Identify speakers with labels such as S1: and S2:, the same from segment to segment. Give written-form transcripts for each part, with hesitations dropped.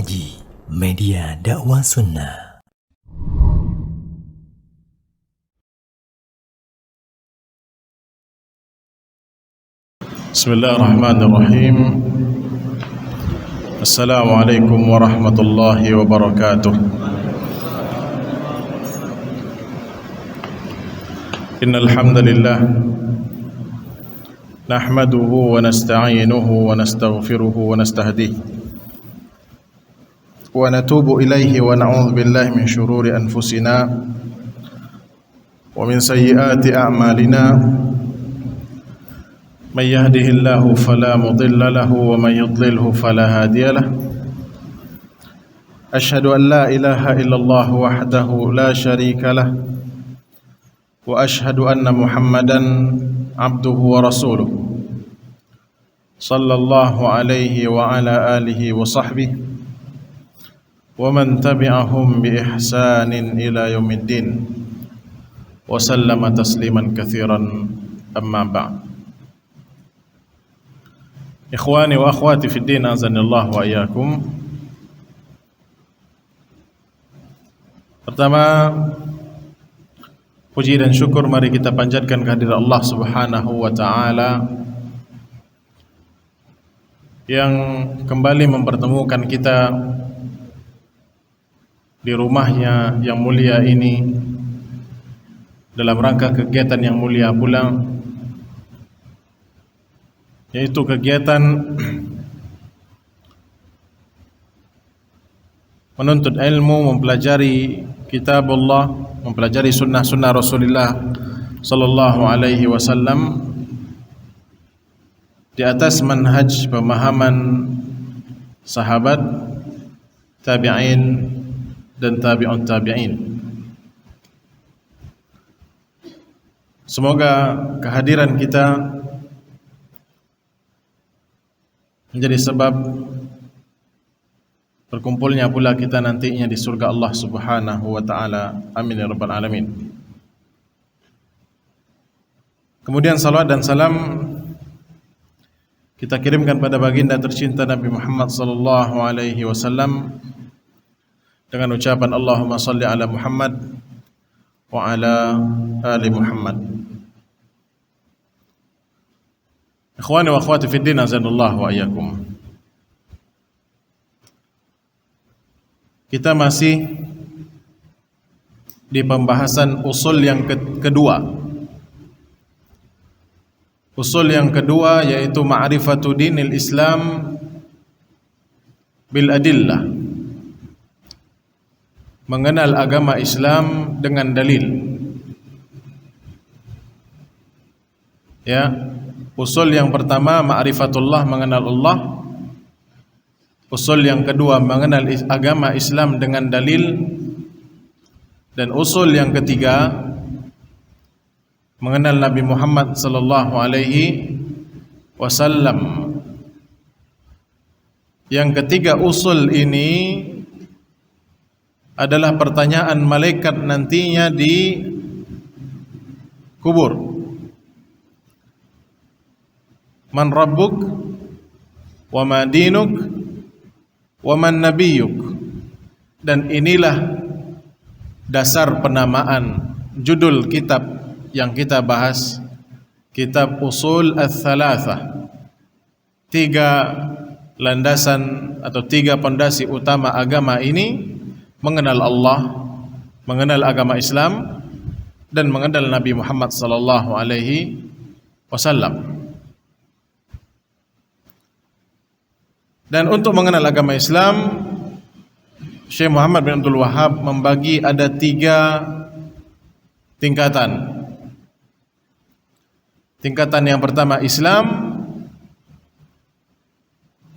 S1: Haji, media dakwah sunnah.
S2: Bismillahirrahmanirrahim. Assalamualaikum warahmatullahi wabarakatuh. Innal hamdalillah nahmaduhu wa nasta'inuhu wa nastaghfiruhu wa nastahdihi wa natubu ilaihi wa na'udzu billahi min shururi anfusina wa min sayyiati a'malina. Man yahdihillahu fala mudilla lahu wa man yudlilhu fala hadiya lahu. Asyhadu an la ilaha illallah wahdahu la syarika lah wa asyhadu anna Muhammadan abduhu wa rasuluh sallallahu alaihi wa ala alihi wa sahbihi wa man tabi'ahum bi ihsanin ila yaumiddin wa sallama tasliman katsiran, amma ba'd. Ikhwani wa akhwati fid din, azanillah wa iyyakum. Pertama, puji dan syukur mari kita panjatkan kehadirat Allah Subhanahu wa taala yang kembali mempertemukan kita di rumahnya yang mulia ini dalam rangka kegiatan yang mulia pula, yaitu kegiatan menuntut ilmu, mempelajari kitab Allah, mempelajari sunnah-sunnah Rasulullah sallallahu alaihi wasallam di atas manhaj pemahaman sahabat, tabi'in dan tabi'un tabi'in. Semoga kehadiran kita menjadi sebab berkumpulnya pula kita nantinya di surga Allah Subhanahu wa taala. Amin ya rabbal alamin. Kemudian salawat dan salam kita kirimkan pada baginda tercinta Nabi Muhammad sallallahu alaihi wasallam dengan ucapan Allahumma salli ala Muhammad wa ala ali Muhammad. Ikhwani wa akhwati fid din, azanallahu wa iyyakum. Kita masih di pembahasan usul yang kedua. Usul yang kedua yaitu ma'rifatu dinil Islam bil adillah. Mengenal agama Islam dengan dalil. Ya, usul yang pertama ma'rifatullah, mengenal Allah. Usul yang kedua mengenal agama Islam dengan dalil. Dan usul yang ketiga mengenal Nabi Muhammad sallallahu alaihi wasallam. Yang ketiga usul ini adalah pertanyaan malaikat nantinya di kubur. Man rabbuk wa ma dinuk wa man nabiyyuk. Dan inilah dasar penamaan judul kitab yang kita bahas, kitab Usul Ats-Tsalatsah. Tiga landasan atau tiga pondasi utama agama ini: mengenal Allah, mengenal agama Islam, dan mengenal Nabi Muhammad sallallahu alaihi wasallam. Dan untuk mengenal agama Islam, Syekh Muhammad bin Abdul Wahhab membagi ada tiga tingkatan. Tingkatan yang pertama Islam,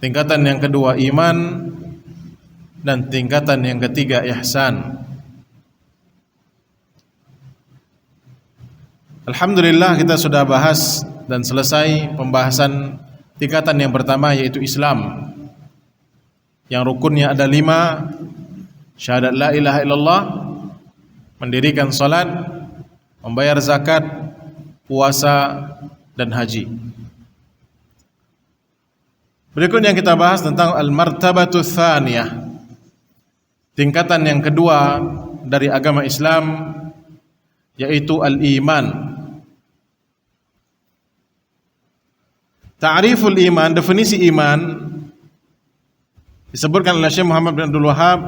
S2: tingkatan yang kedua iman, dan tingkatan yang ketiga ihsan. Alhamdulillah kita sudah bahas dan selesai pembahasan tingkatan yang pertama yaitu Islam, yang rukunnya ada 5: syahadat la ilaha illallah, mendirikan salat, membayar zakat, puasa, dan haji. Berikutnya kita bahas tentang al-martabatu tsaniyah, tingkatan yang kedua dari agama Islam yaitu al-iman. Ta'riful iman, definisi iman disebutkan oleh Syekh Muhammad bin Abdul Wahhab,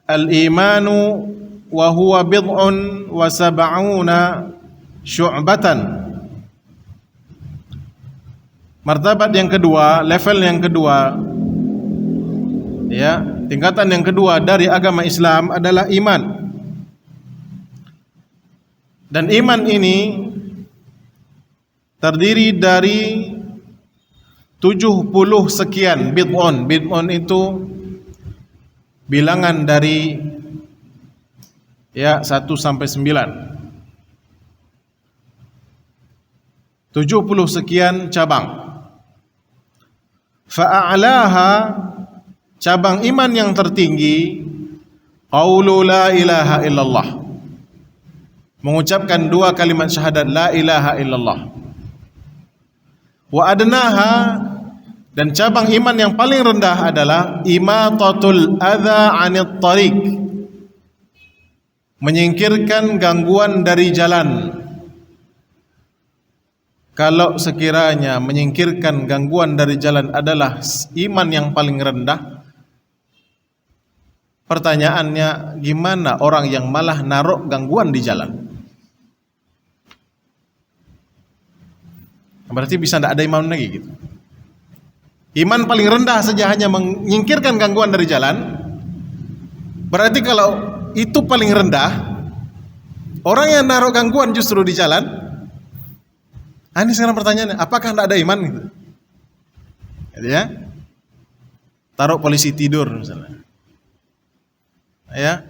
S2: al-imanu wa huwa bid'un wa sab'una syu'batan. Martabat yang kedua, level yang kedua, ya, tingkatan yang kedua dari agama Islam adalah iman. Dan iman ini terdiri dari 70 sekian bid'un. Bid'un itu bilangan dari 1 sampai 9. 70 sekian cabang. Fa'a'laha, cabang iman yang tertinggi, qaulu la ilaha illallah, mengucapkan 2 kalimat syahadat la ilaha illallah. Wa adnaha, dan cabang iman yang paling rendah adalah imatatul adza 'anit tariq, menyingkirkan gangguan dari jalan. Kalau sekiranya menyingkirkan gangguan dari jalan adalah iman yang paling rendah, pertanyaannya, gimana orang yang malah naruh gangguan di jalan? Berarti bisa tidak ada iman lagi gitu. Iman paling rendah saja hanya menyingkirkan gangguan dari jalan. Berarti kalau itu paling rendah, orang yang naruh gangguan justru di jalan. Ini sekarang pertanyaannya, apakah tidak ada iman gitu? Ya, taruh polisi tidur misalnya, ya,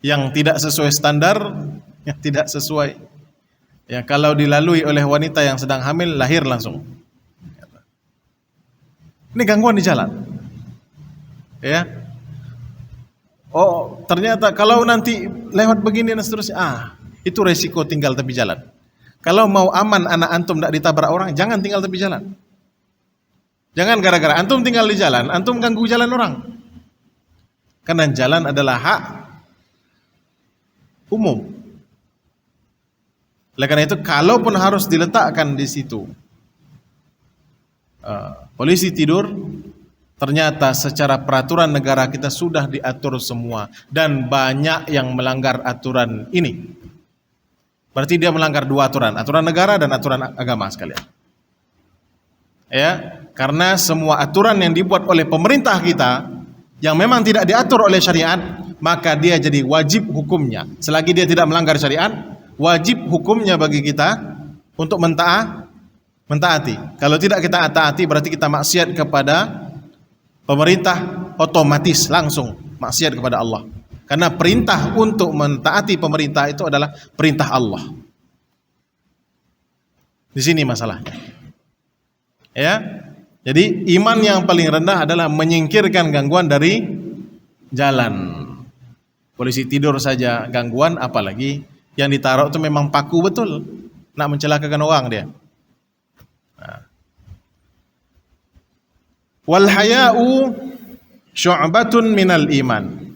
S2: yang tidak sesuai standar, yang tidak sesuai. Ya, kalau dilalui oleh wanita yang sedang hamil, lahir langsung. Ini gangguan di jalan. Ya. Oh, ternyata kalau nanti lewat begini dan seterusnya, itu resiko tinggal tepi jalan. Kalau mau aman anak antum tidak ditabrak orang, jangan tinggal tepi jalan. Jangan gara-gara antum tinggal di jalan, antum ganggu jalan orang. Karena jalan adalah hak umum. Oleh karena itu, kalaupun harus diletakkan di situ polisi tidur, ternyata secara peraturan negara kita sudah diatur semua, dan banyak yang melanggar aturan ini. Berarti dia melanggar 2 aturan, aturan negara dan aturan agama sekalian. Ya, karena semua aturan yang dibuat oleh pemerintah kita yang memang tidak diatur oleh syariat, maka dia jadi wajib hukumnya. Selagi dia tidak melanggar syariat, wajib hukumnya bagi kita untuk mentaati. Kalau tidak kita taati, berarti kita maksiat kepada pemerintah, otomatis langsung maksiat kepada Allah. Karena perintah untuk mentaati pemerintah itu adalah perintah Allah. Di sini masalahnya. Ya. Jadi iman yang paling rendah adalah menyingkirkan gangguan dari jalan. Polisi tidur saja gangguan, apalagi yang ditaruh itu memang paku betul, nak mencelakakan orang dia. Nah. Wal haya'u syu'batun minal iman.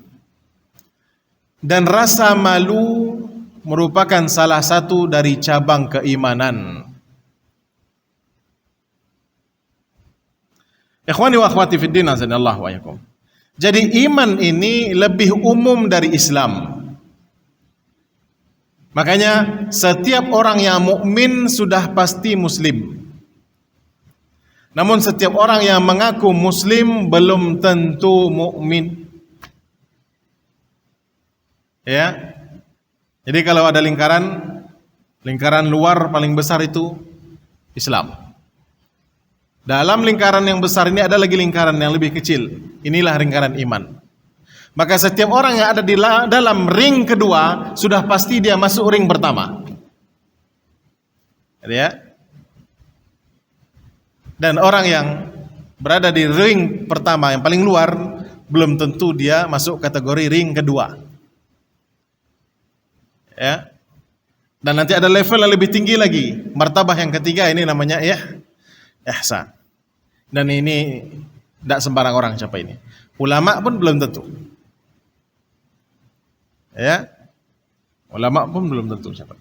S2: Dan rasa malu merupakan salah satu dari cabang keimanan. Ikhwani wa akhwati fid din, azanallahu wa iyyakum. Jadi iman ini lebih umum dari Islam. Makanya setiap orang yang mukmin sudah pasti muslim. Namun setiap orang yang mengaku muslim belum tentu mukmin. Ya. Jadi kalau ada lingkaran luar paling besar itu Islam. Dalam lingkaran yang besar ini ada lagi lingkaran yang lebih kecil. Inilah lingkaran iman. Maka setiap orang yang ada di dalam ring kedua sudah pasti dia masuk ring pertama. Ya. Dan orang yang berada di ring pertama yang paling luar belum tentu dia masuk kategori ring kedua. Ya. Dan nanti ada level yang lebih tinggi lagi, martabah yang ketiga, ini namanya ihsan. Dan ini tidak sembarang orang capai ini. Ulama pun belum tentu. Ya, ulama pun belum tentu siapa.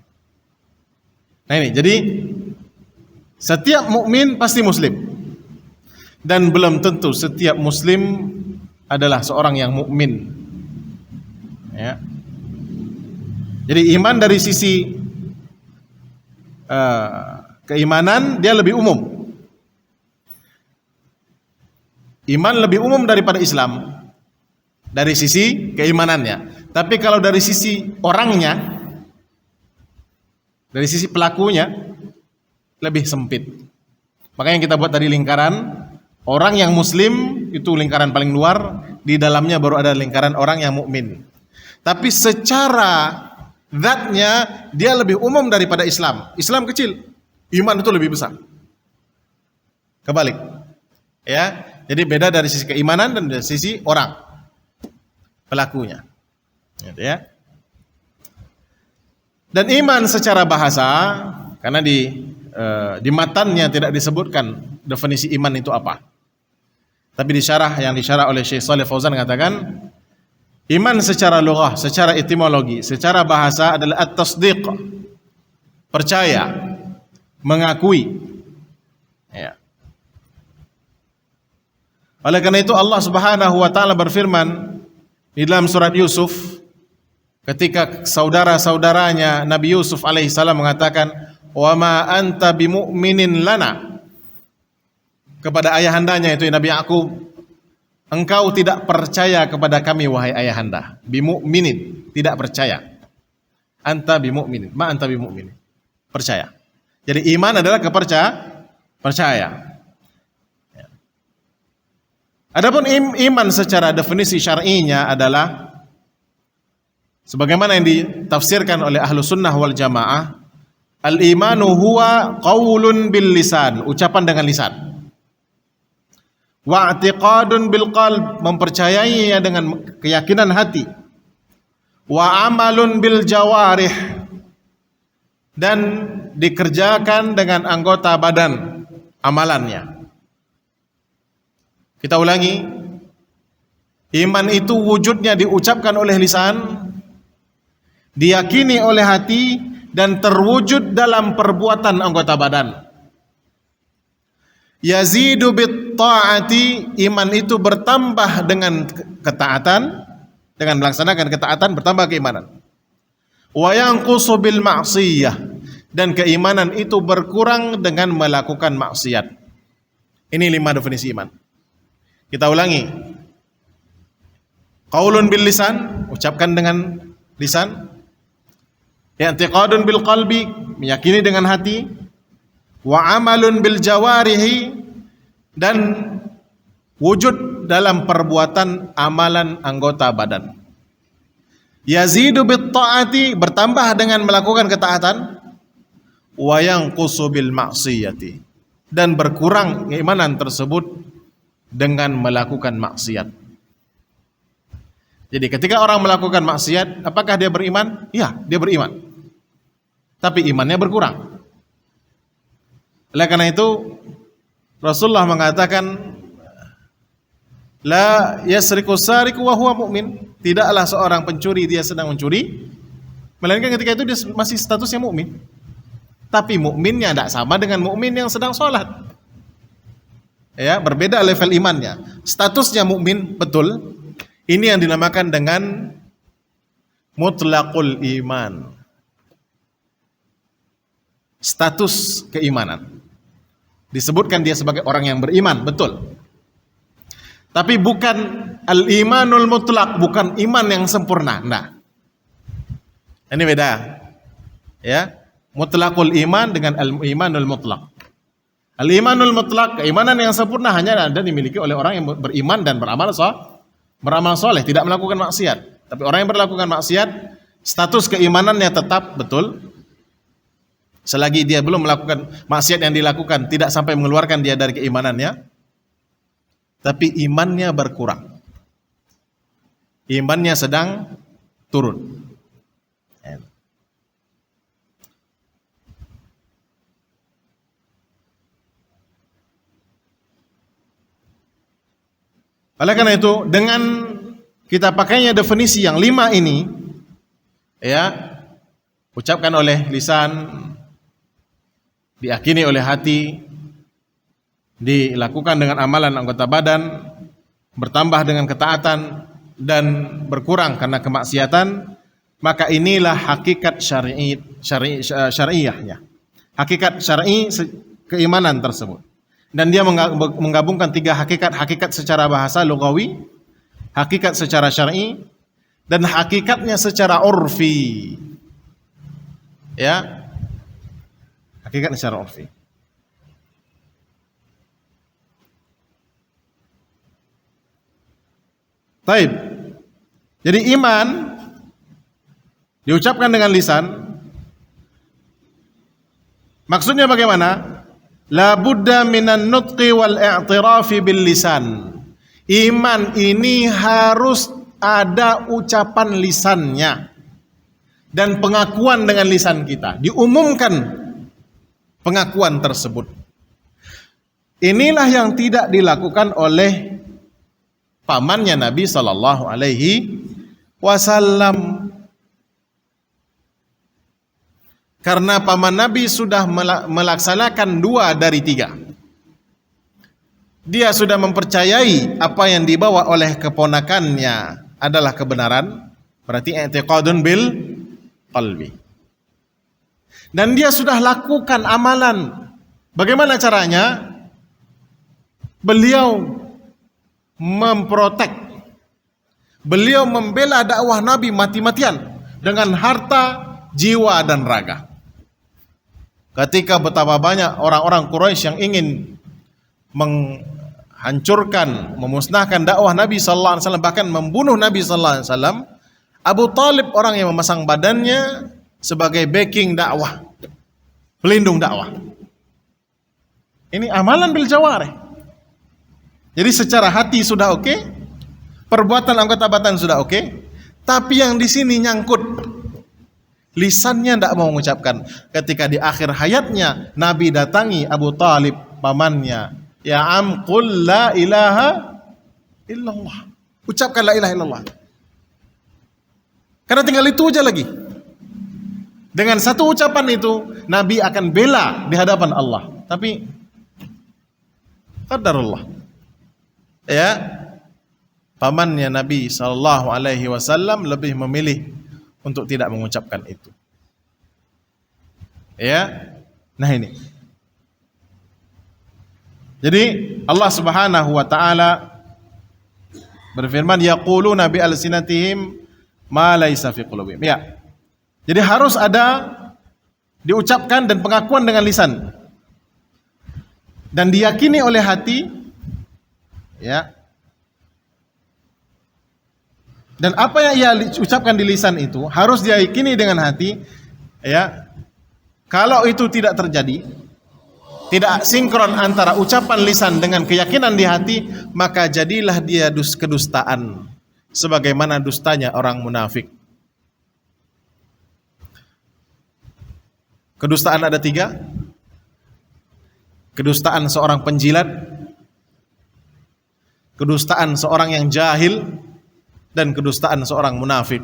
S2: Nah ini, jadi setiap mukmin pasti muslim, dan belum tentu setiap muslim adalah seorang yang mukmin. Ya. Jadi iman dari sisi keimanan dia lebih umum. Iman lebih umum daripada Islam dari sisi keimanannya. Tapi kalau dari sisi orangnya, dari sisi pelakunya lebih sempit. Makanya kita buat tadi lingkaran orang yang muslim itu lingkaran paling luar, di dalamnya baru ada lingkaran orang yang mukmin. Tapi secara zatnya dia lebih umum daripada Islam. Islam kecil, iman itu lebih besar. Kebalik. Ya, jadi beda dari sisi keimanan dan dari sisi orang pelakunya. Ya. Dan iman secara bahasa, karena di matannya tidak disebutkan definisi iman itu apa. Tapi yang disyarah oleh Syekh Shalih Fauzan mengatakan iman secara lughah, secara etimologi, secara bahasa adalah at-tasdiq, percaya, mengakui. Ya. Oleh karena itu Allah Subhanahu wa taala berfirman di dalam surat Yusuf ketika saudara-saudaranya Nabi Yusuf alaihissalam mengatakan, "Wa ma anta bimu'minin lana," kepada ayahandanya itu Nabi Yakub, "Engkau tidak percaya kepada kami wahai ayahanda." Bimu'minin, tidak percaya. Anta bimu'minin, ma anta bimu'minin, percaya. Jadi iman adalah percaya. Adapun iman secara definisi syar'inya adalah sebagaimana yang ditafsirkan oleh ahlu sunnah wal jamaah, al-imanu huwa qaulun bil lisan, ucapan dengan lisan, wa i'tiqadun bil qalb, mempercayainya dengan keyakinan hati, wa amalun bil jawarih, dan dikerjakan dengan anggota badan amalannya. Kita ulangi, iman itu wujudnya diucapkan oleh lisan, diyakini oleh hati, dan terwujud dalam perbuatan anggota badan. Yazidu bit ta'ati, iman itu bertambah dengan ketaatan, dengan melaksanakan ketaatan bertambah keimanan. Wa yanqusu bil ma'siyah, dan keimanan itu berkurang dengan melakukan maksiat. Ini 5 definisi iman. Kita ulangi. Qaulun bil lisan, ucapkan dengan lisan. I'tiqadun bil qalbi, meyakini dengan hati. Wa amalun bil jawarihi, dan wujud dalam perbuatan amalan anggota badan. Yazidu bit ta'ati, bertambah dengan melakukan ketaatan. Wa yanqusu bil ma'siyati, dan berkurang keimanan tersebut dengan melakukan maksiat. Jadi ketika orang melakukan maksiat, apakah dia beriman? Ya, dia beriman. Tapi imannya berkurang. Oleh karena itu Rasulullah mengatakan, la yasriku sariku wa huwa mu'min, tidaklah seorang pencuri dia sedang mencuri, melainkan ketika itu dia masih statusnya mukmin. Tapi mukminnya tidak sama dengan mukmin yang sedang sholat. Ya, berbeda level imannya. Statusnya mukmin betul. Ini yang dinamakan dengan mutlaqul iman. Status keimanan. Disebutkan dia sebagai orang yang beriman, betul. Tapi bukan al-imanul mutlaq, bukan iman yang sempurna. Nah. Ini beda. Ya, mutlaqul iman dengan al-imanul mutlaq. Al-imanul mutlaq, keimanan yang sempurna hanya ada dimiliki oleh orang yang beriman dan beramal soleh, tidak melakukan maksiat. Tapi orang yang melakukan maksiat, status keimanannya tetap betul. Selagi dia belum melakukan maksiat yang dilakukan, tidak sampai mengeluarkan dia dari keimanannya, tapi imannya berkurang. Imannya sedang turun. Oleh karena itu, dengan kita pakainya definisi yang 5 ini, ya, ucapkan oleh lisan, diyakini oleh hati, dilakukan dengan amalan anggota badan, bertambah dengan ketaatan dan berkurang karena kemaksiatan, maka inilah hakikat syariahnya. Hakikat syar'i keimanan tersebut. Dan dia menggabungkan tiga hakikat: hakikat secara bahasa lugawi, hakikat secara syar'i, dan hakikatnya secara urfi. Ya. Hakikatnya secara urfi. Taib. Jadi iman diucapkan dengan lisan. Maksudnya bagaimana? La budda minan nutqi wal i'tirafi bil lisan. Iman ini harus ada ucapan lisannya dan pengakuan dengan lisan kita. Diumumkan pengakuan tersebut. Inilah yang tidak dilakukan oleh pamannya Nabi sallallahu alaihi wasallam. Karena paman Nabi sudah melaksanakan 2 dari 3. Dia sudah mempercayai apa yang dibawa oleh keponakannya adalah kebenaran, berarti i'tiqadun bil qalbi. Dan dia sudah lakukan amalan. Bagaimana caranya? Beliau memprotek, beliau membela dakwah Nabi mati-matian dengan harta, jiwa dan raga. Ketika betapa banyak orang-orang Quraisy yang ingin menghancurkan, memusnahkan dakwah Nabi sallallahu alaihi wasallam, bahkan membunuh Nabi sallallahu alaihi wasallam, Abu Talib orang yang memasang badannya sebagai backing dakwah, pelindung dakwah. Ini amalan bil jawarih. Jadi secara hati sudah oke, perbuatan anggota badan sudah oke, tapi yang di sini nyangkut lisannya tidak mau mengucapkan. Ketika di akhir hayatnya Nabi datangi Abu Talib pamannya, ya am qul la ilaha illallah, ucapkan la ilaha illallah. Karena tinggal itu aja lagi. Dengan satu ucapan itu Nabi akan bela di hadapan Allah. Tapi qadarullah, ya, pamannya Nabi sallallahu alaihi wasallam lebih memilih untuk tidak mengucapkan itu. Ya. Nah ini. Jadi Allah Subhanahu wa taala berfirman, yaquluna bi alsinatihim ma laisa fi qulubihim. Ya. Jadi harus ada diucapkan dan pengakuan dengan lisan. Dan diyakini oleh hati, ya. Dan apa yang ia ucapkan di lisan itu harus diyakini dengan hati, ya. Kalau itu tidak terjadi, tidak sinkron antara ucapan lisan dengan keyakinan di hati, maka jadilah dia kedustaan, sebagaimana dustanya orang munafik. Kedustaan ada 3. Kedustaan seorang penjilat, kedustaan seorang yang jahil, dan kedustaan seorang munafik.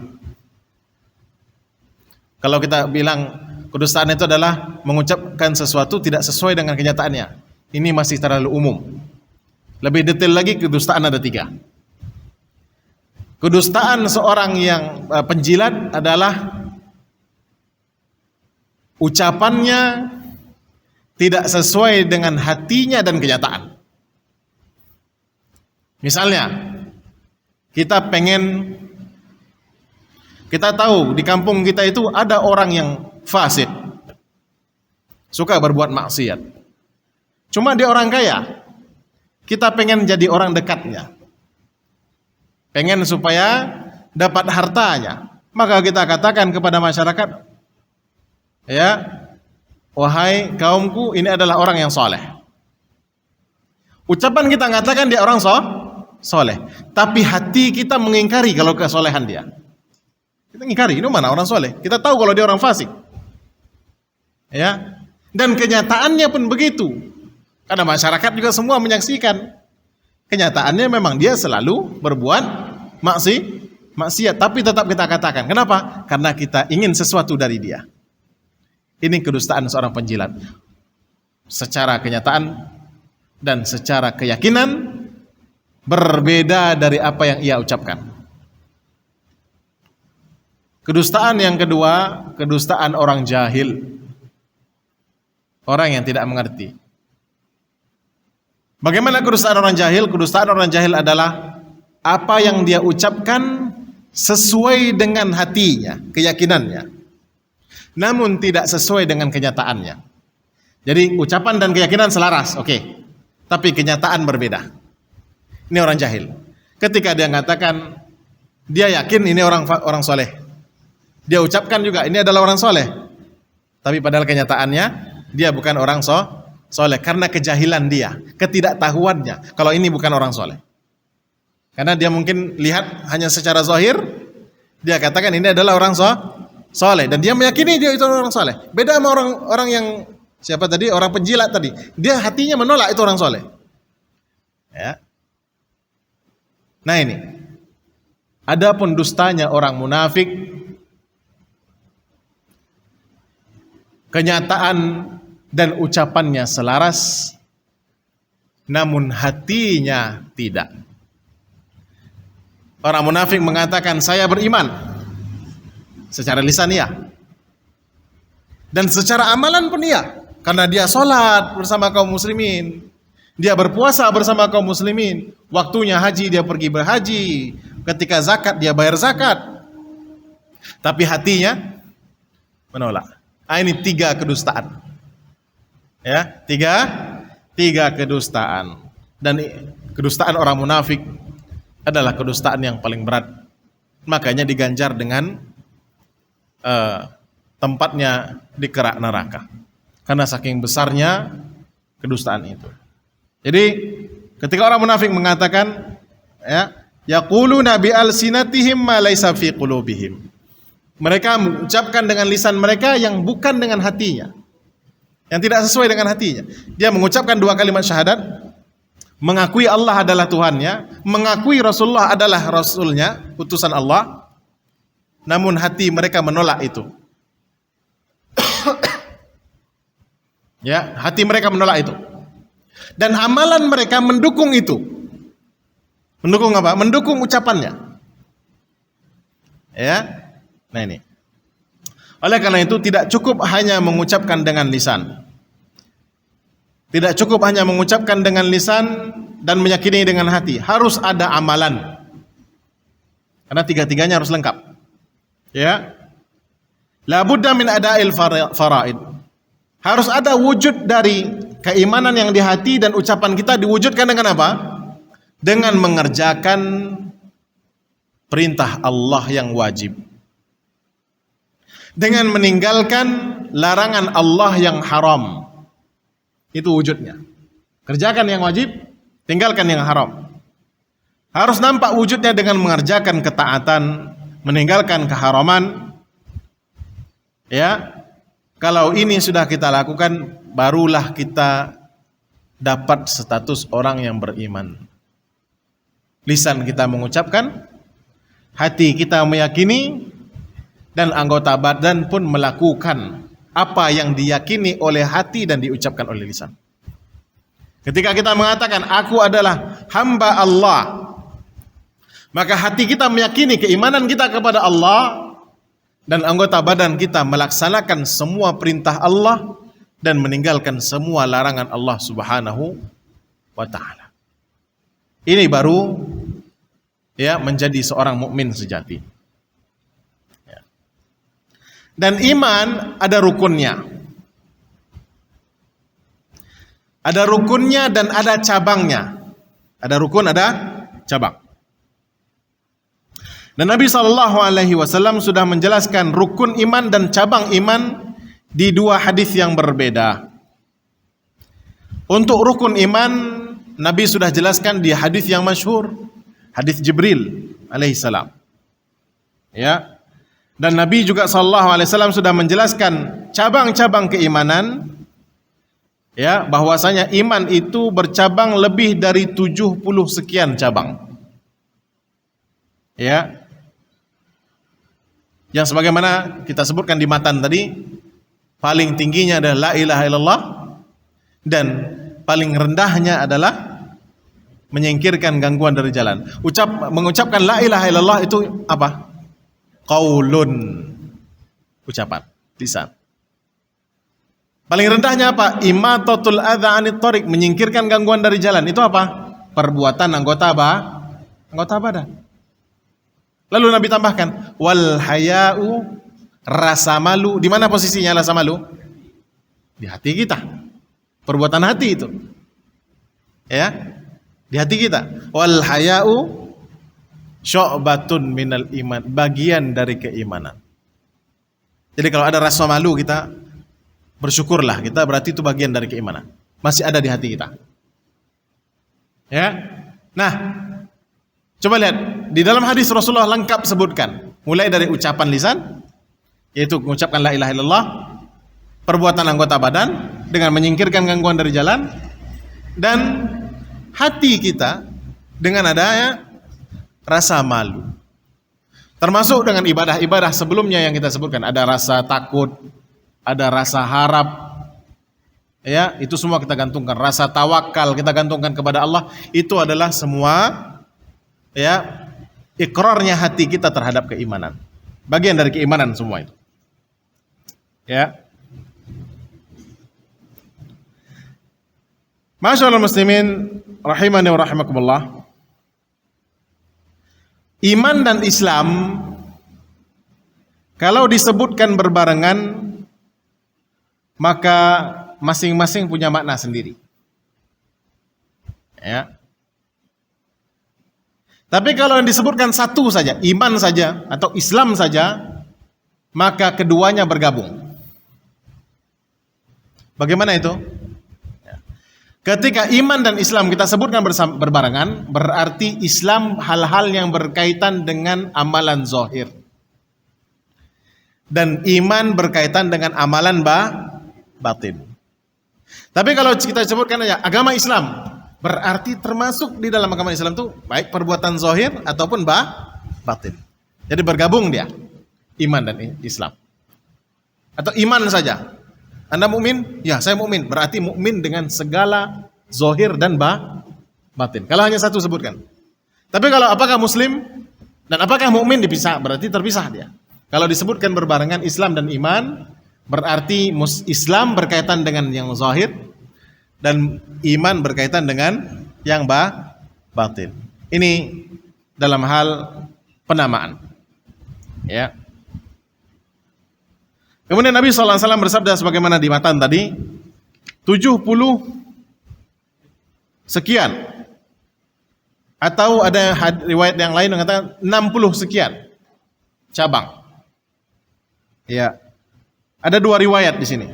S2: Kalau kita bilang kedustaan itu adalah mengucapkan sesuatu tidak sesuai dengan kenyataannya, ini masih terlalu umum. Lebih detail lagi, kedustaan ada 3. Kedustaan seorang yang penjilat adalah ucapannya tidak sesuai dengan hatinya dan kenyataan. Misalnya, kita tahu di kampung kita itu ada orang yang fasik, suka berbuat maksiat. Cuma dia orang kaya, kita pengen jadi orang dekatnya, pengen supaya dapat hartanya. Maka kita katakan kepada masyarakat, ya, wahai kaumku, ini adalah orang yang soleh. Ucapan kita mengatakan dia orang soleh, tapi hati kita mengingkari kalau kesolehan dia. Kita ingkari, ini mana orang soleh? Kita tahu kalau dia orang fasik, ya. Dan kenyataannya pun begitu, karena masyarakat juga semua menyaksikan. Kenyataannya memang dia selalu berbuat maksiat, tapi tetap kita katakan. Kenapa? Karena kita ingin sesuatu dari dia. Ini kedustaan seorang penjilat. Secara kenyataan dan secara keyakinan berbeda dari apa yang ia ucapkan. Kedustaan yang kedua, kedustaan orang jahil. Orang yang tidak mengerti. Bagaimana kedustaan orang jahil? Kedustaan orang jahil adalah apa yang dia ucapkan sesuai dengan hatinya, keyakinannya, namun tidak sesuai dengan kenyataannya. Jadi ucapan dan keyakinan selaras, oke, tapi kenyataan berbeda. Ini orang jahil. Ketika dia mengatakan dia yakin ini orang soleh, dia ucapkan juga ini adalah orang soleh, tapi padahal kenyataannya dia bukan orang soleh karena kejahilan dia, ketidaktahuannya kalau ini bukan orang soleh. Karena dia mungkin lihat hanya secara zahir, dia katakan ini adalah orang soleh dan dia meyakini dia itu orang soleh. Beda sama orang yang siapa tadi, orang penjilat tadi, dia hatinya menolak itu orang soleh. Ya. Nah ini, adapun dustanya orang munafik, kenyataan dan ucapannya selaras, namun hatinya tidak. Orang munafik mengatakan saya beriman secara lisan iya, dan secara amalan pun iya, karena dia sholat bersama kaum muslimin, dia berpuasa bersama kaum muslimin, waktunya haji dia pergi berhaji, ketika zakat dia bayar zakat, tapi hatinya menolak. Ini 3 kedustaan. Ya, tiga kedustaan. Dan kedustaan orang munafik adalah kedustaan yang paling berat. Makanya diganjar dengan tempatnya di kerak neraka. Karena saking besarnya kedustaan itu. Jadi ketika orang munafik mengatakan, ya, yaquluna bi alsinatihim ma laysa fi qulubihim. Mereka mengucapkan dengan lisan mereka yang bukan dengan hatinya, yang tidak sesuai dengan hatinya. Dia mengucapkan 2 kalimat syahadat, mengakui Allah adalah Tuhannya, mengakui Rasulullah adalah Rasulnya, utusan Allah, namun hati mereka menolak itu. Ya, hati mereka menolak itu. Dan amalan mereka mendukung itu. Mendukung apa? Mendukung ucapannya. Ya. Nah ini. Oleh karena itu tidak cukup hanya mengucapkan dengan lisan. Tidak cukup hanya mengucapkan dengan lisan dan meyakini dengan hati. Harus ada amalan. Karena 3-tiganya harus lengkap. Ya. La budda min ada'il faraid. Harus ada wujud dari keimanan yang di hati dan ucapan kita diwujudkan dengan apa? Dengan mengerjakan perintah Allah yang wajib. Dengan meninggalkan larangan Allah yang haram. Itu wujudnya. Kerjakan yang wajib, tinggalkan yang haram. Harus nampak wujudnya dengan mengerjakan ketaatan, meninggalkan keharaman. Ya. Kalau ini sudah kita lakukan, barulah kita dapat status orang yang beriman. Lisan kita mengucapkan, hati kita meyakini, dan anggota badan pun melakukan apa yang diyakini oleh hati dan diucapkan oleh lisan. Ketika kita mengatakan aku adalah hamba Allah, maka hati kita meyakini keimanan kita kepada Allah, dan anggota badan kita melaksanakan semua perintah Allah dan meninggalkan semua larangan Allah Subhanahu wa taala. Ini baru ya menjadi seorang mukmin sejati. Dan iman ada rukunnya. Ada rukunnya dan ada cabangnya. Ada rukun, ada cabang. Dan Nabi SAW sudah menjelaskan rukun iman dan cabang iman di 2 hadis yang berbeda. Untuk rukun iman, Nabi sudah jelaskan di hadis yang masyhur, hadis Jibril alaihissalam. Ya. Dan Nabi juga SAW sudah menjelaskan cabang-cabang keimanan, ya, bahwasanya iman itu bercabang lebih dari 70 sekian cabang. Ya. Yang sebagaimana kita sebutkan di matan tadi, paling tingginya adalah la ilaha illallah, dan paling rendahnya adalah menyingkirkan gangguan dari jalan. Mengucapkan la ilaha illallah itu apa? Qaulun, ucapan, lisan. Paling rendahnya apa? Imatatul adza 'anit thariq, menyingkirkan gangguan dari jalan. Itu apa? Perbuatan anggota badan. Lalu Nabi tambahkan, wal haya'u, rasa malu. Di mana posisinya rasa malu? Di hati kita. Perbuatan hati itu. Ya, di hati kita. Wal haya'u syu'batun minal iman, bagian dari keimanan. Jadi kalau ada rasa malu, kita bersyukurlah, kita berarti itu bagian dari keimanan. Masih ada di hati kita. Ya. Nah, coba lihat di dalam hadis Rasulullah lengkap sebutkan, mulai dari ucapan lisan, yaitu mengucapkan la ilaha illallah, perbuatan anggota badan dengan menyingkirkan gangguan dari jalan, dan hati kita dengan adanya rasa malu. Termasuk dengan ibadah-ibadah sebelumnya yang kita sebutkan, ada rasa takut, ada rasa harap, ya, itu semua kita gantungkan. Rasa tawakal kita gantungkan kepada Allah. Itu adalah semua, ya, ikrarnya hati kita terhadap keimanan. Bagian dari keimanan semua itu. Ya. Masyaallah muslimin rahimani wa rahimakumullah. Iman dan Islam kalau disebutkan berbarengan, maka masing-masing punya makna sendiri. Ya. Tapi kalau yang disebutkan satu saja, iman saja atau Islam saja, maka keduanya bergabung. Bagaimana itu? Ketika iman dan Islam kita sebutkan berbarengan, berarti Islam hal-hal yang berkaitan dengan amalan zahir, dan iman berkaitan dengan amalan batin. Tapi kalau kita sebutkan aja agama Islam, berarti termasuk di dalam agama Islam itu baik perbuatan zahir ataupun batin. Jadi bergabung dia, iman dan Islam. Atau iman saja. Anda mukmin? Ya, saya mukmin. Berarti mukmin dengan segala zahir dan batin. Kalau hanya satu sebutkan. Tapi kalau apakah muslim dan apakah mukmin dipisah, berarti terpisah dia. Kalau disebutkan berbarengan Islam dan iman, berarti Islam berkaitan dengan yang zahir dan iman berkaitan dengan yang batin. Ini dalam hal penamaan. Ya. Kemudian Nabi SAW bersabda sebagaimana di matan tadi, 70 sekian. Atau ada riwayat yang lain yang mengatakan 60 sekian cabang. Ya. Ada dua riwayat di sini.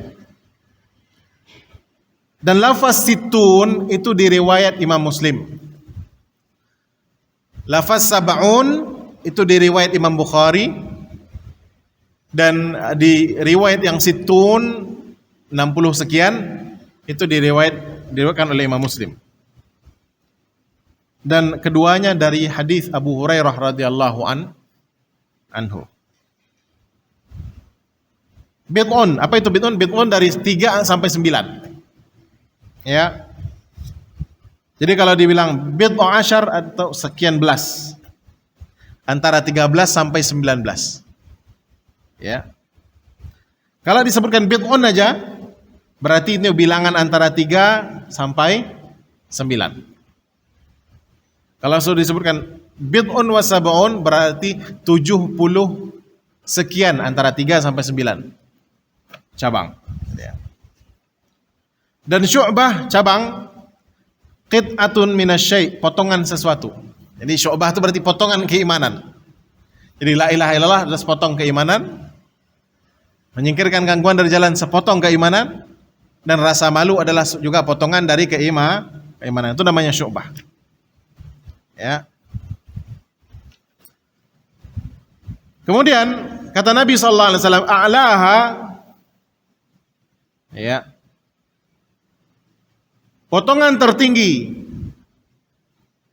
S2: Dan lafaz situn itu di riwayat Imam Muslim. Lafaz sab'un itu di riwayat Imam Bukhari. Dan di riwayat yang situn 60 sekian itu diriwayatkan oleh Imam Muslim. Dan keduanya dari hadis Abu Hurairah radhiyallahu anhu. Bid'un, apa itu bid'un? Bid'un dari 3 sampai 9. Ya. Jadi kalau dibilang bid'u asyar atau sekian belas, antara 13 sampai 19. Ya. Kalau disebutkan bid'un aja, berarti ini bilangan antara 3 sampai 9. Kalau sudah disebutkan bid'un wa sab'un, berarti 70 sekian antara 3 sampai 9 cabang. Ya. Dan syu'bah cabang, qit'atun minasyai', potongan sesuatu. Jadi syu'bah itu berarti potongan keimanan. Jadi la ilaha illallah adalah sepotong keimanan, menyingkirkan gangguan dari jalan sepotong keimanan, dan rasa malu adalah juga potongan dari keimanan. Itu namanya syu'bah. Ya. Kemudian kata Nabi sallallahu alaihi wasallam, a'laha, ya, potongan tertinggi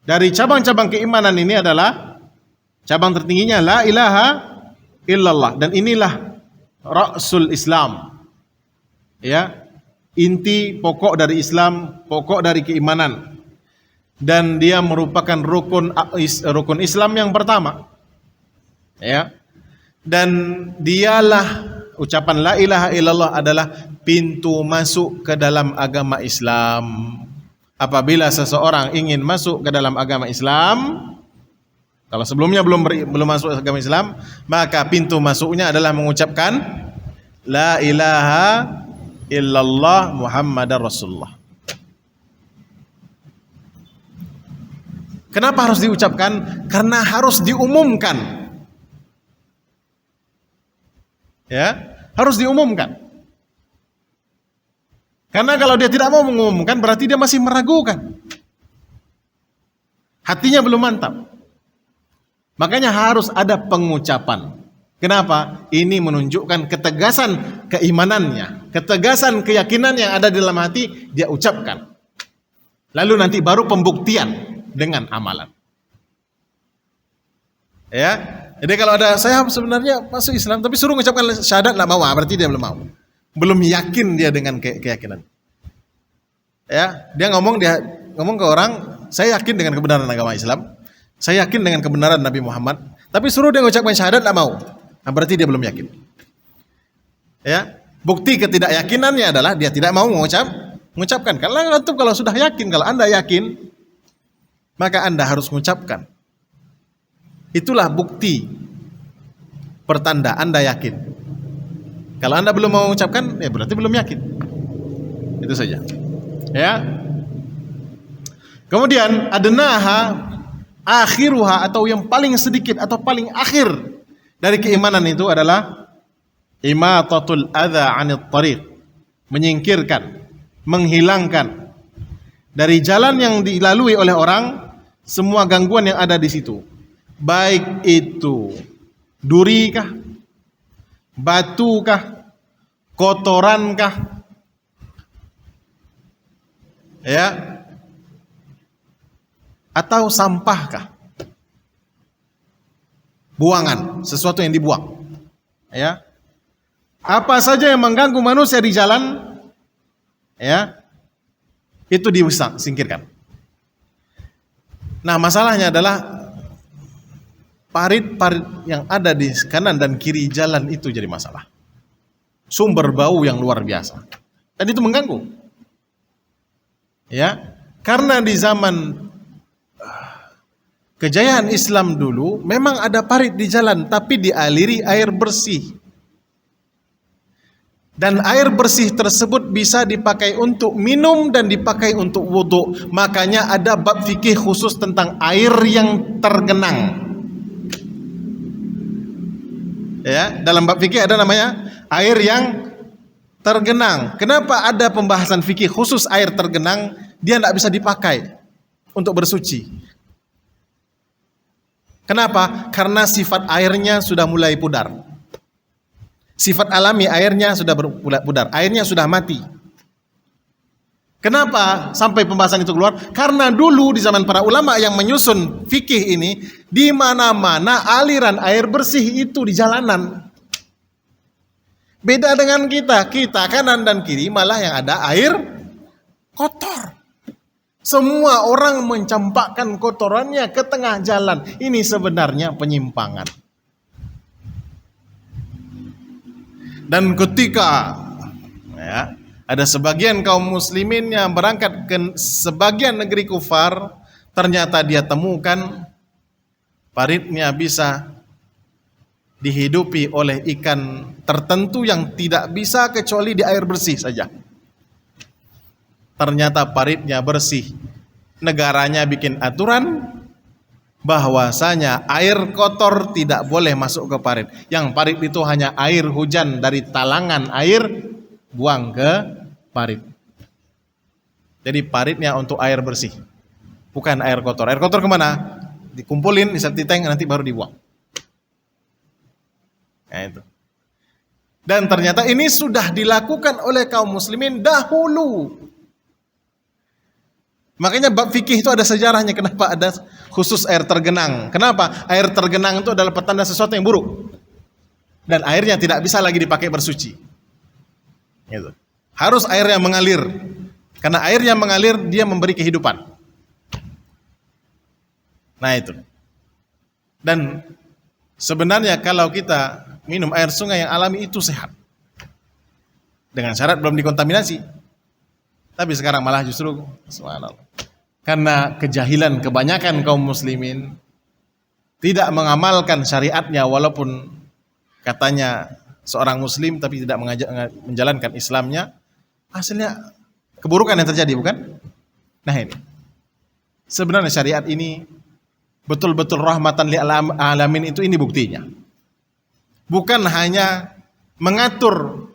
S2: dari cabang-cabang keimanan ini adalah cabang tertingginya la ilaha illallah. Dan inilah ra'sul Islam. Ya, inti pokok dari Islam, pokok dari keimanan. Dan dia merupakan rukun Islam yang pertama. Ya. Dan dialah ucapan la ilaha illallah adalah pintu masuk ke dalam agama Islam. Apabila seseorang ingin masuk ke dalam agama Islam, kalau sebelumnya belum masuk agama Islam, maka pintu masuknya adalah mengucapkan la ilaha illallah Muhammadar Rasulullah. Kenapa harus diucapkan? Karena harus diumumkan. Ya, harus diumumkan. Karena kalau dia tidak mau mengumumkan, berarti dia masih meragukan. Hatinya belum mantap. Makanya harus ada pengucapan. Kenapa? Ini menunjukkan ketegasan keimanannya, ketegasan keyakinan yang ada di dalam hati, dia ucapkan. Lalu nanti baru pembuktian dengan amalan. Ya, jadi kalau ada saya sebenarnya masuk Islam, tapi suruh mengucapkan syahadat nggak mau, berarti dia belum mau, belum yakin dia dengan keyakinan. Ya, dia ngomong ke orang, saya yakin dengan kebenaran agama Islam, saya yakin dengan kebenaran Nabi Muhammad, tapi suruh dia mengucapkan syahadat nggak mau, nah, berarti dia belum yakin. Ya, bukti ketidakyakinannya adalah dia tidak mau mengucapkan. Kalau sudah yakin, kalau Anda yakin, maka Anda harus mengucapkan. Itulah bukti pertanda Anda yakin. Kalau Anda belum mau mengucapkan, ya berarti belum yakin. Itu saja. Ya. Kemudian adnaha akhiruha, atau yang paling sedikit atau paling akhir dari keimanan itu adalah imatatul adza 'anit thariq, menyingkirkan, menghilangkan dari jalan yang dilalui oleh orang semua gangguan yang ada di situ. Baik itu duri kah, batu kah, kotoran kah, ya, atau sampah kah, buangan, sesuatu yang dibuang, ya, apa saja yang mengganggu manusia di jalan, ya, itu disingkirkan. Nah, masalahnya adalah parit-parit yang ada di kanan dan kiri jalan itu jadi masalah. Sumber bau yang luar biasa. Dan itu mengganggu. Ya, karena di zaman kejayaan Islam dulu memang ada parit di jalan, tapi dialiri air bersih. Dan air bersih tersebut bisa dipakai untuk minum dan dipakai untuk wudhu. Makanya ada bab fikih khusus tentang air yang tergenang. Ya, dalam bab fikih ada namanya air yang tergenang. Kenapa ada pembahasan fikih khusus air tergenang? Dia tidak bisa dipakai untuk bersuci. Kenapa? Karena sifat airnya sudah mulai pudar. Sifat alami airnya sudah pudar, airnya sudah mati. Kenapa sampai pembahasan itu keluar? Karena dulu di zaman para ulama yang menyusun fikih ini, di mana-mana aliran air bersih itu di jalanan. Beda dengan kita kanan dan kiri malah yang ada air kotor. Semua orang mencampakkan kotorannya ke tengah jalan. Ini sebenarnya penyimpangan. Dan ketika ya, ada sebagian kaum muslimin yang berangkat ke sebagian negeri kufar, ternyata dia temukan paritnya bisa dihidupi oleh ikan tertentu yang tidak bisa kecuali di air bersih saja. Ternyata paritnya bersih. Negaranya bikin aturan bahwasanya air kotor tidak boleh masuk ke parit. Yang parit itu hanya air hujan dari talangan air buang ke parit. Jadi paritnya untuk air bersih, bukan air kotor. Air kotor kemana? Dikumpulin di septic tank, nanti baru dibuang. Nah, itu. Dan ternyata ini sudah dilakukan oleh kaum muslimin dahulu. Makanya bab fikih itu ada sejarahnya. Kenapa ada khusus air tergenang? Kenapa? Air tergenang itu adalah petanda sesuatu yang buruk. dan airnya tidak bisa lagi dipakai bersuci. Gitu. Harus air yang mengalir. Karena air yang mengalir dia memberi kehidupan. Nah itu. Dan sebenarnya kalau kita minum air sungai yang alami itu sehat. Dengan syarat belum dikontaminasi. Tapi sekarang malah justru subhanallah. Karena kejahilan kebanyakan kaum muslimin tidak mengamalkan syariatnya walaupun katanya seorang muslim tapi tidak menjalankan Islamnya, hasilnya keburukan yang terjadi, bukan? Nah ini. Sebenarnya syariat ini betul-betul rahmatan lil alamin, itu ini buktinya. Bukan hanya mengatur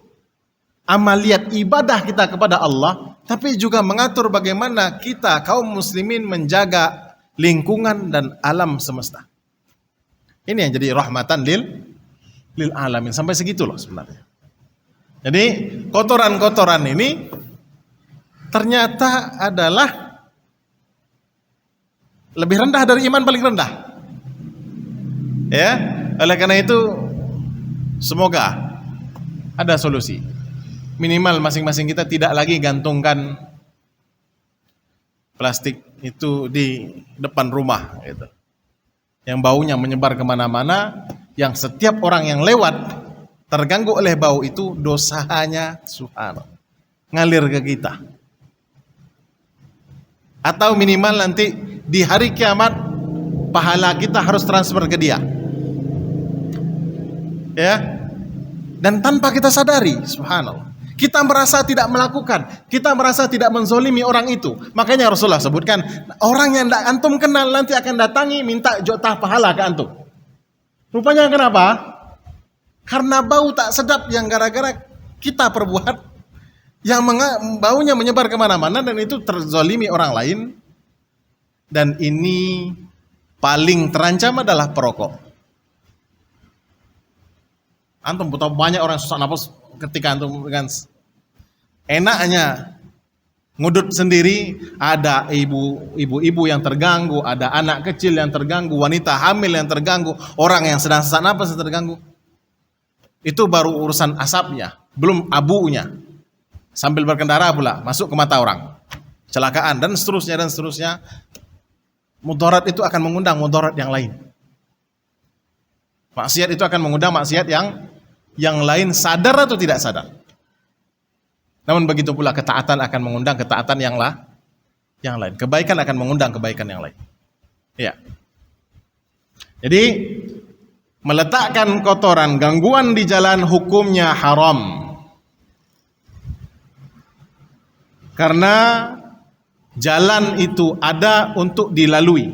S2: amaliyat ibadah kita kepada Allah, tapi juga mengatur bagaimana kita kaum muslimin menjaga lingkungan dan alam semesta. Ini yang jadi rahmatan lil alamin, sampai segitu loh sebenarnya. Jadi kotoran-kotoran ini ternyata adalah lebih rendah dari iman paling rendah. Ya, oleh karena itu semoga ada solusi. Minimal masing-masing kita tidak lagi gantungkan plastik itu di depan rumah gitu. Yang baunya menyebar kemana-mana, yang setiap orang yang lewat terganggu oleh bau itu, dosanya subhanallah ngalir ke kita. Atau minimal nanti di hari kiamat pahala kita harus transfer ke dia. Ya. Dan tanpa kita sadari, subhanallah. Kita merasa tidak melakukan, kita merasa tidak menzolimi orang itu. Makanya Rasulullah sebutkan, orang yang tidak antum kenal nanti akan datangi minta jatah pahala ke antum. Rupanya kenapa? Karena bau tak sedap yang gara-gara kita perbuat, yang baunya menyebar kemana-mana dan itu terzolimi orang lain. Dan ini paling terancam adalah perokok. Antum tahu banyak orang susah nafas ketika antum dengan enaknya ngudut sendiri, ada ibu-ibu yang terganggu, ada anak kecil yang terganggu, wanita hamil yang terganggu, orang yang sedang sesak napas yang terganggu. Itu baru urusan asapnya, belum abunya. Sambil berkendara pula masuk ke mata orang, kecelakaan dan seterusnya. Mudarat itu akan mengundang mudarat yang lain. Maksiat itu akan mengundang maksiat yang lain, sadar atau tidak sadar. Namun begitu pula ketaatan akan mengundang ketaatan yang lain. Kebaikan akan mengundang kebaikan yang lain. Ya. Jadi meletakkan kotoran, gangguan di jalan hukumnya haram. Karena jalan itu ada untuk dilalui.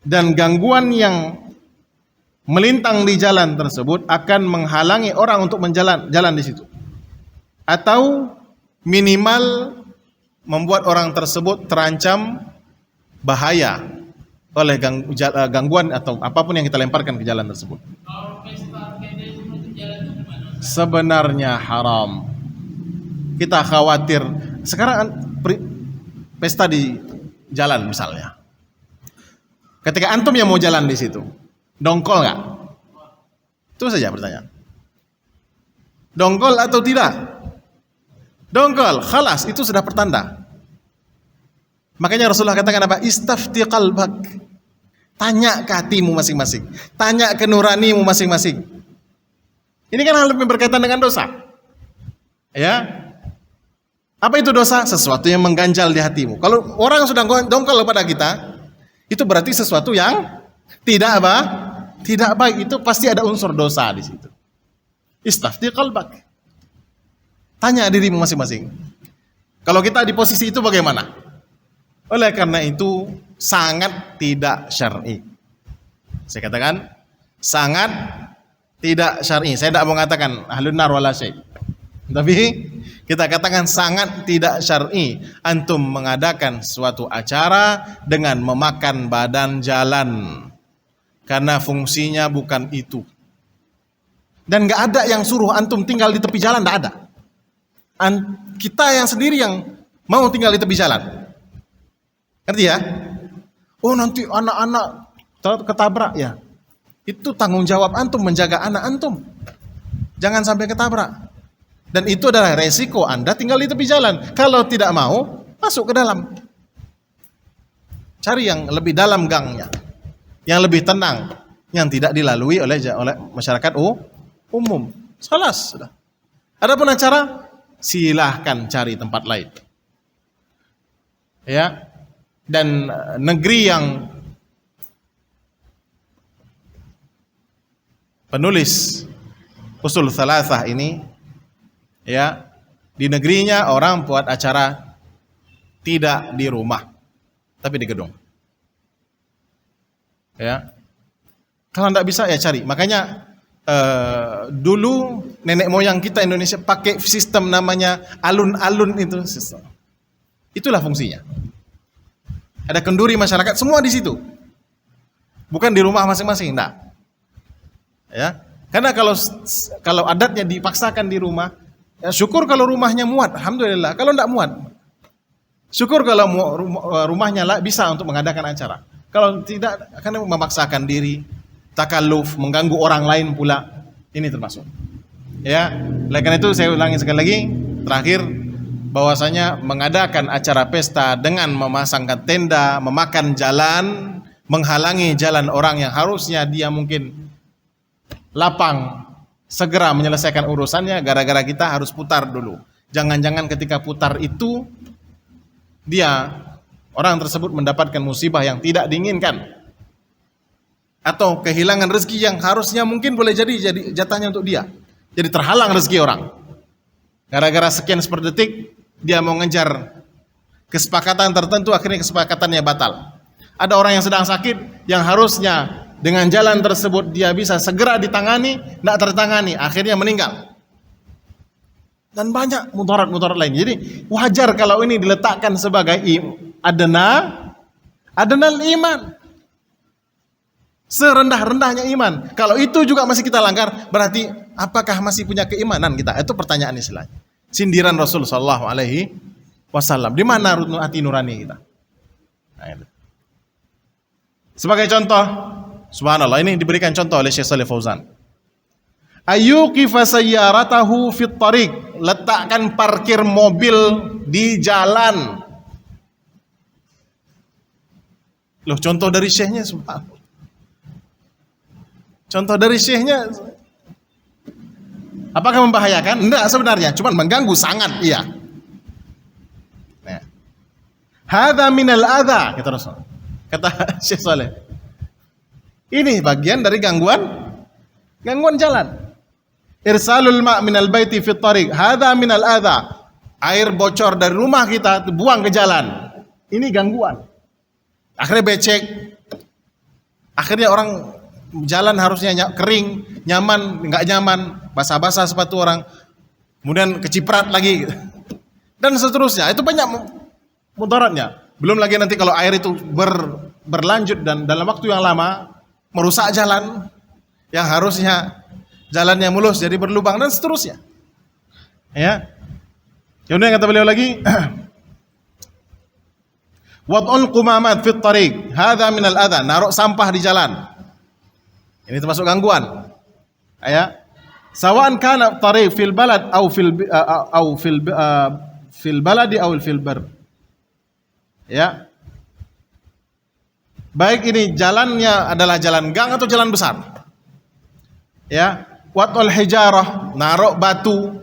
S2: Dan gangguan yang melintang di jalan tersebut akan menghalangi orang untuk jalan di situ. Atau minimal membuat orang tersebut terancam bahaya oleh gangguan atau apapun yang kita lemparkan ke jalan tersebut. Sebenarnya haram. Kita khawatir sekarang pesta di jalan misalnya. Ketika antum yang mau jalan di situ, dongkol nggak? Itu saja pertanyaan. Dongkol atau tidak? Dongkol, khalas, itu sudah pertanda. Makanya Rasulullah katakan apa? Istafti qalbak. Tanya ke hatimu masing-masing. Tanya ke nuranimu masing-masing. Ini kan hal yang berkaitan dengan dosa. Ya. Apa itu dosa? Sesuatu yang mengganjal di hatimu. Kalau orang sudah dongkol kepada kita, itu berarti sesuatu yang tidak apa? Tidak baik. Itu pasti ada unsur dosa di situ. Istafti qalbak. Tanya dirimu masing-masing. Kalau kita di posisi itu bagaimana? Oleh karena itu sangat tidak syar'i. Saya katakan sangat tidak syar'i. Saya tidak mau mengatakan ahlun nar wala syai'. Tapi kita katakan sangat tidak syar'i antum mengadakan suatu acara dengan memakan badan jalan. Karena fungsinya bukan itu. Dan gak ada yang suruh antum tinggal di tepi jalan, gak ada. Kita yang sendiri yang mau tinggal di tepi jalan. Ngerti ya? Oh nanti anak-anak ketabrak ya. Itu tanggung jawab antum menjaga anak antum. Jangan sampai ketabrak. Dan itu adalah resiko Anda tinggal di tepi jalan. Kalau tidak mau, masuk ke dalam. Cari yang lebih dalam gangnya, yang lebih tenang, yang tidak dilalui oleh masyarakat umum. Salas sudah. Adapun acara, silahkan cari tempat lain. Ya. Dan negeri yang penulis Usul Thalathah ini, ya, di negerinya orang buat acara tidak di rumah, tapi di gedung. Ya, kalau tidak bisa ya cari. Makanya dulu nenek moyang kita Indonesia pakai sistem namanya alun-alun itu sistem. Itulah fungsinya. Ada kenduri masyarakat semua di situ, bukan di rumah masing-masing, enggak. Ya, karena kalau adatnya dipaksakan di rumah, ya syukur kalau rumahnya muat, alhamdulillah. Kalau enggak muat, syukur kalau rumahnya bisa untuk mengadakan acara. Kalau tidak, akan memaksakan diri, takalluf, mengganggu orang lain pula, ini termasuk. Ya, oleh karena itu saya ulangi sekali lagi, terakhir, bahwasanya mengadakan acara pesta dengan memasangkan tenda, memakan jalan, menghalangi jalan orang yang harusnya dia mungkin lapang, segera menyelesaikan urusannya, gara-gara kita harus putar dulu. Jangan-jangan ketika putar itu, orang tersebut mendapatkan musibah yang tidak diinginkan, atau kehilangan rezeki yang harusnya mungkin boleh jadi jatahnya untuk dia. Jadi terhalang rezeki orang. Gara-gara sekian seperdetik, dia mau ngejar kesepakatan tertentu, akhirnya kesepakatannya batal. Ada orang yang sedang sakit, yang harusnya dengan jalan tersebut dia bisa segera ditangani, tidak tertangani, akhirnya meninggal. Dan banyak mudarat-mudarat lain. Jadi wajar kalau ini diletakkan sebagai adnal iman, serendah-rendahnya iman. Kalau itu juga masih kita langgar, berarti apakah masih punya keimanan kita? Itu pertanyaan istilahnya. Sindiran Rasul sallallahu alaihi wasallam. Di mana hati nurani kita? Nah, itu. Sebagai contoh, subhanallah, ini diberikan contoh oleh Syekh Shalih Fauzan. Ayyuqifa sayyaratahu fit tariq, letakkan parkir mobil di jalan. Loh, contoh dari syekhnya, subhanallah. Contoh dari syekhnya, apakah membahayakan? Enggak sebenarnya, cuma mengganggu sangat, iya. Nah. Hadza minal adza, kata Rasul. Kata Syekh Saleh. Ini bagian dari gangguan jalan. Irsalul ma' minal baiti fit tariq, hadza minal adza. Air bocor dari rumah kita buang ke jalan. Ini gangguan. Akhirnya becek. Akhirnya orang jalan harusnya kering, nyaman, enggak nyaman, basah-basah sepatu orang, kemudian keciprat lagi, dan seterusnya. Itu banyak mudaratnya. Belum lagi nanti kalau air itu berlanjut dan dalam waktu yang lama merusak jalan yang harusnya jalannya mulus jadi berlubang dan seterusnya. Ya. Kemudian kata beliau lagi, wad'ul qumamat fit tariq, hadza minal adza, naruh sampah di jalan. Ini termasuk gangguan. Ya. Sawa'an kana tariq fil balad au fil baladi au fil bar. Ya. Baik ini jalannya adalah jalan gang atau jalan besar. Ya. Watul hijarah, naruh batu.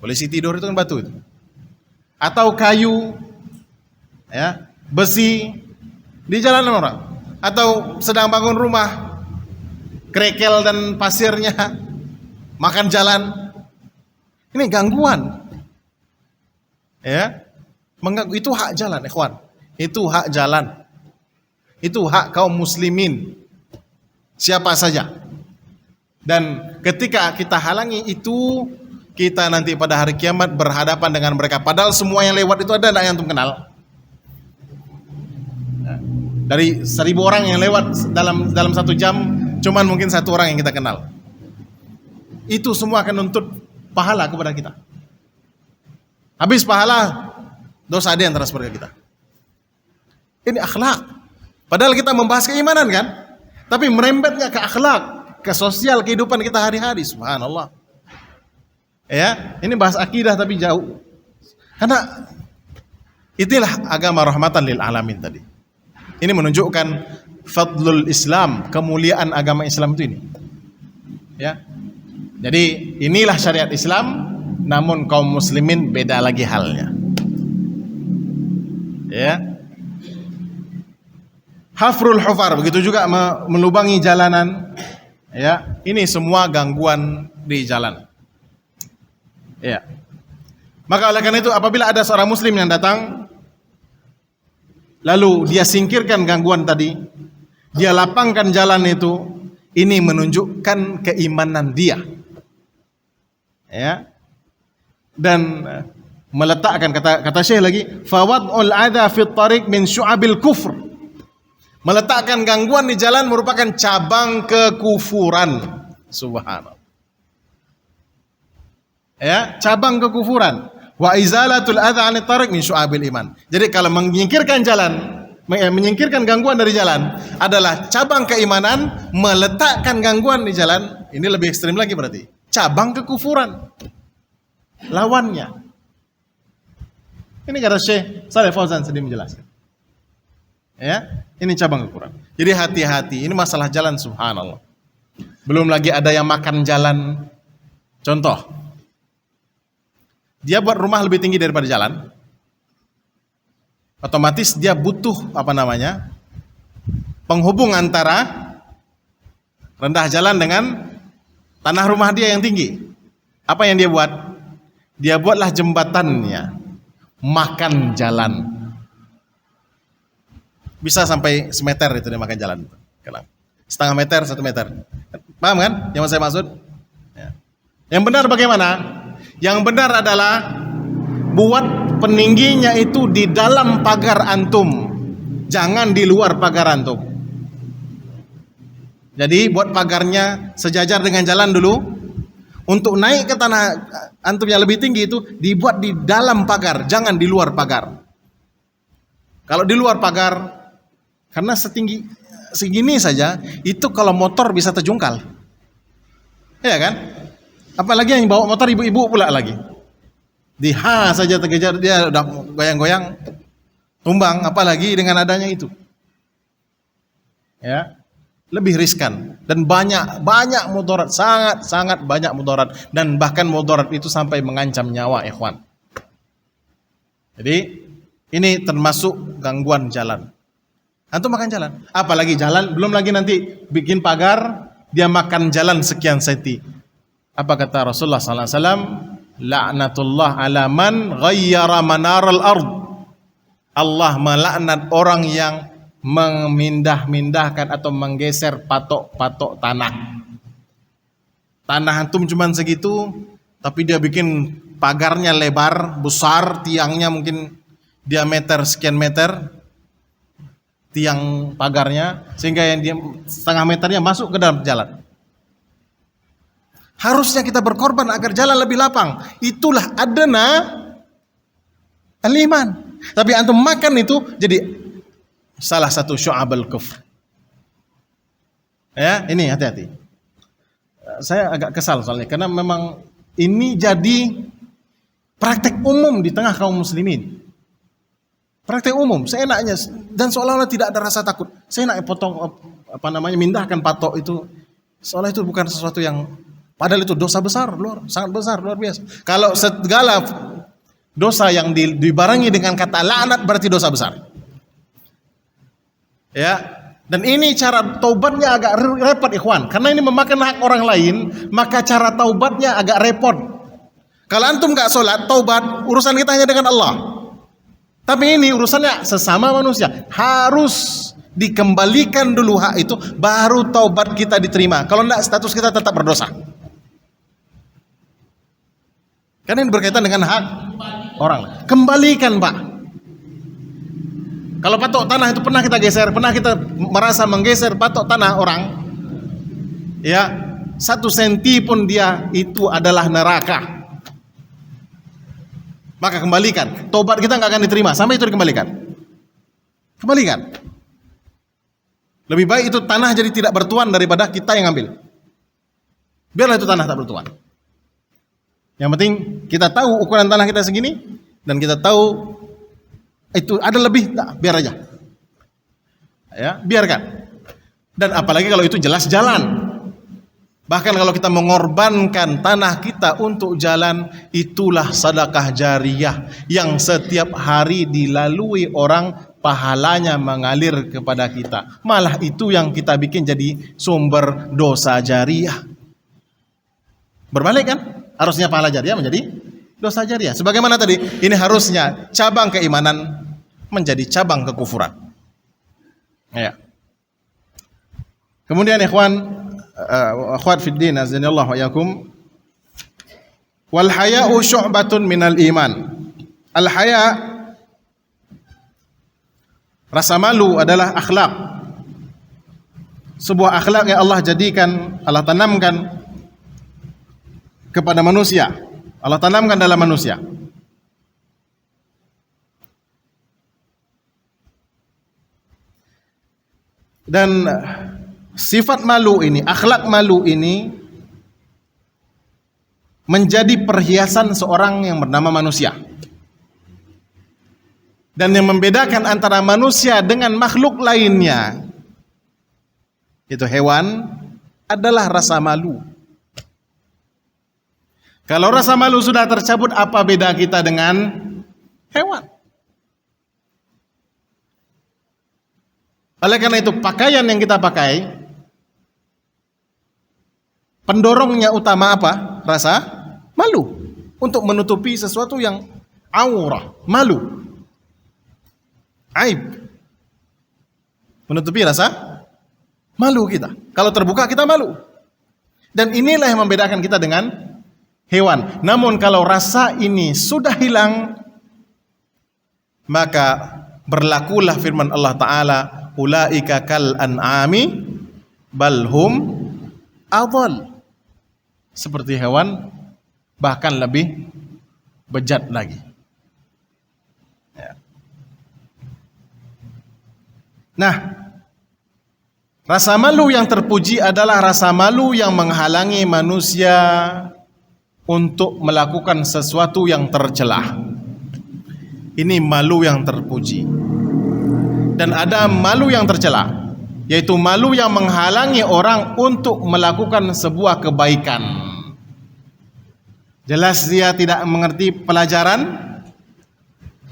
S2: Polisi tidur itu kan batu itu. Atau kayu. Ya, besi di jalan orang. Atau sedang bangun rumah, kerikil dan pasirnya makan jalan. Ini gangguan. Ya. Mengganggu, itu hak jalan, ikhwan. Itu hak jalan. Itu hak kaum muslimin. Siapa saja. Dan ketika kita halangi itu, kita nanti pada hari kiamat berhadapan dengan mereka. Padahal semua yang lewat itu ada yang antum kenal. Dari 1000 orang yang lewat dalam 1 jam, cuman mungkin 1 orang yang kita kenal. Itu semua akan nuntut pahala kepada kita. Habis pahala, dosa dia yang transfer ke kita. Ini akhlak. Padahal kita membahas keimanan kan? Tapi merembetnya ke akhlak, ke sosial kehidupan kita hari-hari. Subhanallah. Ya, ini bahas akidah tapi jauh. Karena itulah agama rahmatan lil alamin tadi. Ini menunjukkan fadlul Islam, kemuliaan agama Islam itu ini. Ya. Jadi inilah syariat Islam, namun kaum muslimin beda lagi halnya. Ya. Hafrul hufar, begitu juga melubangi jalanan. Ya, ini semua gangguan di jalan. Ya. Maka oleh karena itu apabila ada seorang muslim yang datang lalu dia singkirkan gangguan tadi, dia lapangkan jalan itu, ini menunjukkan keimanan dia. Ya. Dan meletakkan kata Syekh lagi, fawad'ul adha fit tariq min syu'abil kufr. Meletakkan gangguan di jalan merupakan cabang kekufuran. Subhanallah. Ya, cabang kekufuran. Wa izalatul adha 'anit tariq min syu'abil iman. Jadi kalau menyingkirkan gangguan dari jalan adalah cabang keimanan, meletakkan gangguan di jalan ini lebih ekstrim lagi berarti. Cabang kekufuran. Lawannya. Ini kata Syekh Shalih Fauzan sedih menjelaskan. Ya, ini cabang kekufuran. Jadi hati-hati, ini masalah jalan subhanallah. Belum lagi ada yang makan jalan. Contoh, dia buat rumah lebih tinggi daripada jalan, otomatis dia butuh penghubung antara rendah jalan dengan tanah rumah dia yang tinggi. Apa yang dia buat? Dia buatlah jembatannya, makan jalan. Bisa sampai semeter itu dia makan jalan. Setengah meter, 1 meter. Paham kan yang saya maksud? Ya. Yang benar bagaimana? Yang benar adalah buat peningginya itu di dalam pagar antum, jangan di luar pagar antum. Jadi buat pagarnya sejajar dengan jalan dulu. Untuk naik ke tanah antum yang lebih tinggi itu dibuat di dalam pagar, jangan di luar pagar. Kalau di luar pagar, karena segini saja, itu kalau motor bisa terjungkal. Ya kan? Apalagi yang bawa motor ibu-ibu pula lagi. Saja terkejar dia udah goyang-goyang, tumbang, apalagi dengan adanya itu. Ya. Lebih riskan dan banyak mudarat, sangat banyak mudarat, dan bahkan mudarat itu sampai mengancam nyawa ikhwan. Jadi ini termasuk gangguan jalan. Antum makan jalan, apalagi jalan, belum lagi nanti bikin pagar, dia makan jalan sekian senti. Apa kata Rasulullah sallallahu alaihi wasallam? La'natullah ala man ghayyara manaral ard. Allah melaknat orang yang memindah-mindahkan atau menggeser patok-patok tanah. Tanah antum cuman segitu, tapi dia bikin pagarnya lebar, besar, tiangnya mungkin diameter sekian meter, tiang pagarnya, sehingga yang dia setengah meternya masuk ke dalam jalan. Harusnya kita berkorban agar jalan lebih lapang. Itulah adna al-iman. Tapi antum makan itu jadi salah satu syu'abul kufr. Ya, ini hati-hati. Saya agak kesal soalnya karena memang ini jadi praktek umum di tengah kaum muslimin. Praktek umum, seenaknya dan seolah-olah tidak ada rasa takut. Seenaknya potong mindahkan patok itu seolah itu bukan sesuatu yang padahal itu dosa besar, sangat besar, luar biasa. Kalau segala dosa yang dibarengi dengan kata laknat berarti dosa besar. Ya, dan ini cara taubatnya agak repot ikhwan, karena ini memakan hak orang lain, maka cara taubatnya agak repot. Kalau antum nggak sholat, taubat urusan kita hanya dengan Allah. Tapi ini urusannya sesama manusia, harus dikembalikan dulu hak itu, baru taubat kita diterima. Kalau enggak, status kita tetap berdosa. Karena ini berkaitan dengan hak orang. Kembalikan Pak. Kalau patok tanah itu pernah kita geser, pernah kita merasa menggeser patok tanah orang, ya 1 senti pun dia itu adalah neraka. Maka kembalikan. Tobat kita nggak akan diterima sampai itu dikembalikan. Kembalikan. Lebih baik itu tanah jadi tidak bertuan daripada kita yang ambil. Biarlah itu tanah tak bertuan. Yang penting kita tahu ukuran tanah kita segini dan kita tahu itu ada lebih, tak, biar aja. Ya, biarkan. Dan apalagi kalau itu jelas jalan. Bahkan kalau kita mengorbankan tanah kita untuk jalan, itulah sedekah jariyah yang setiap hari dilalui orang, pahalanya mengalir kepada kita. Malah itu yang kita bikin jadi sumber dosa jariyah. Berbalik kan? Harusnya pahala jariyah menjadi dosa jariyah. Sebagaimana tadi, ini harusnya cabang keimanan menjadi cabang kekufuran. Ya. Kemudian akhwat fid din azanillahu wa iyyakum, wal haya'u syu'batun minal iman. Al haya', rasa malu adalah akhlak. Sebuah akhlak yang Allah jadikan, Allah tanamkan kepada manusia. Allah tanamkan dalam manusia. Dan sifat malu ini, akhlak malu ini menjadi perhiasan seorang yang bernama manusia. Dan yang membedakan antara manusia dengan makhluk lainnya, itu hewan, adalah rasa malu. Kalau rasa malu sudah tercabut, apa beda kita dengan hewan? Oleh karena itu, pakaian yang kita pakai, pendorongnya utama apa? Rasa malu. Untuk menutupi sesuatu yang aurah, malu, aib. Menutupi rasa malu kita. Kalau terbuka kita malu. Dan inilah yang membedakan kita dengan hewan. Namun kalau rasa ini sudah hilang, maka berlakulah firman Allah Ta'ala, ulaika kal an'ami balhum adhal. Seperti hewan, bahkan lebih bejat lagi. Ya. Nah, rasa malu yang terpuji adalah rasa malu yang menghalangi manusia untuk melakukan sesuatu yang tercelah. Ini malu yang terpuji. Dan ada malu yang tercela, yaitu malu yang menghalangi orang untuk melakukan sebuah kebaikan. Jelas dia tidak mengerti pelajaran.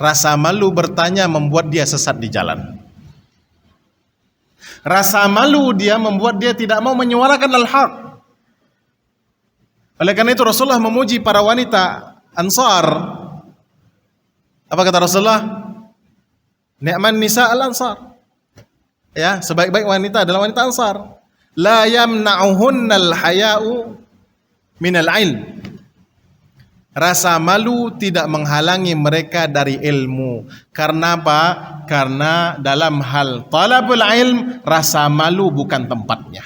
S2: Rasa malu bertanya membuat dia sesat di jalan. Rasa malu dia membuat dia tidak mau menyuarakan al-haq. Oleh karena itu Rasulullah memuji para wanita Ansar. Apa kata Rasulullah? Ni'man nisa al-ansar. Ya, sebaik-baik wanita adalah wanita Ansar. La yamna'uhunnal haya'u minal ilm. Rasa malu tidak menghalangi mereka dari ilmu. Karena apa? Karena dalam hal talabul ilm, rasa malu bukan tempatnya.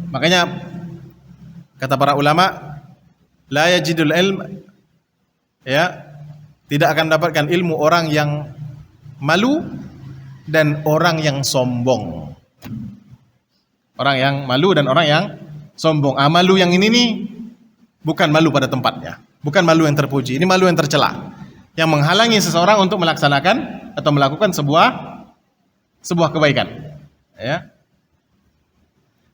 S2: Makanya kata para ulama, la yajidul ilm, ya, tidak akan dapatkan ilmu orang yang malu dan orang yang sombong. Orang yang malu dan orang yang sombong. Malu yang ini nih bukan malu pada tempatnya, bukan malu yang terpuji. Ini malu yang tercela, yang menghalangi seseorang untuk melaksanakan atau melakukan sebuah kebaikan. Ya.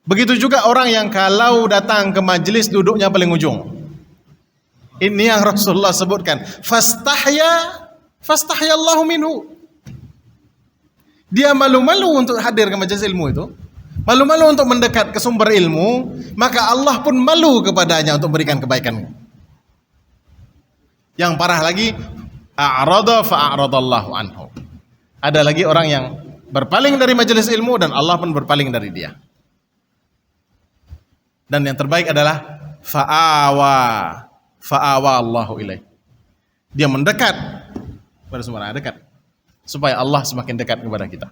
S2: Begitu juga orang yang kalau datang ke majelis duduknya paling ujung. Ini yang Rasulullah sebutkan. Fastahya Allahu minhu. Dia malu-malu untuk hadir ke majelis ilmu itu. Malu-malu untuk mendekat ke sumber ilmu. Maka Allah pun malu kepadanya untuk berikan kebaikan. Yang parah lagi, a'rada fa'aradallahu anhu. Ada lagi orang yang berpaling dari majelis ilmu dan Allah pun berpaling dari dia. Dan yang terbaik adalah fa'awa Allahu ilaih. Dia mendekat pada semua dekat supaya Allah semakin dekat kepada kita.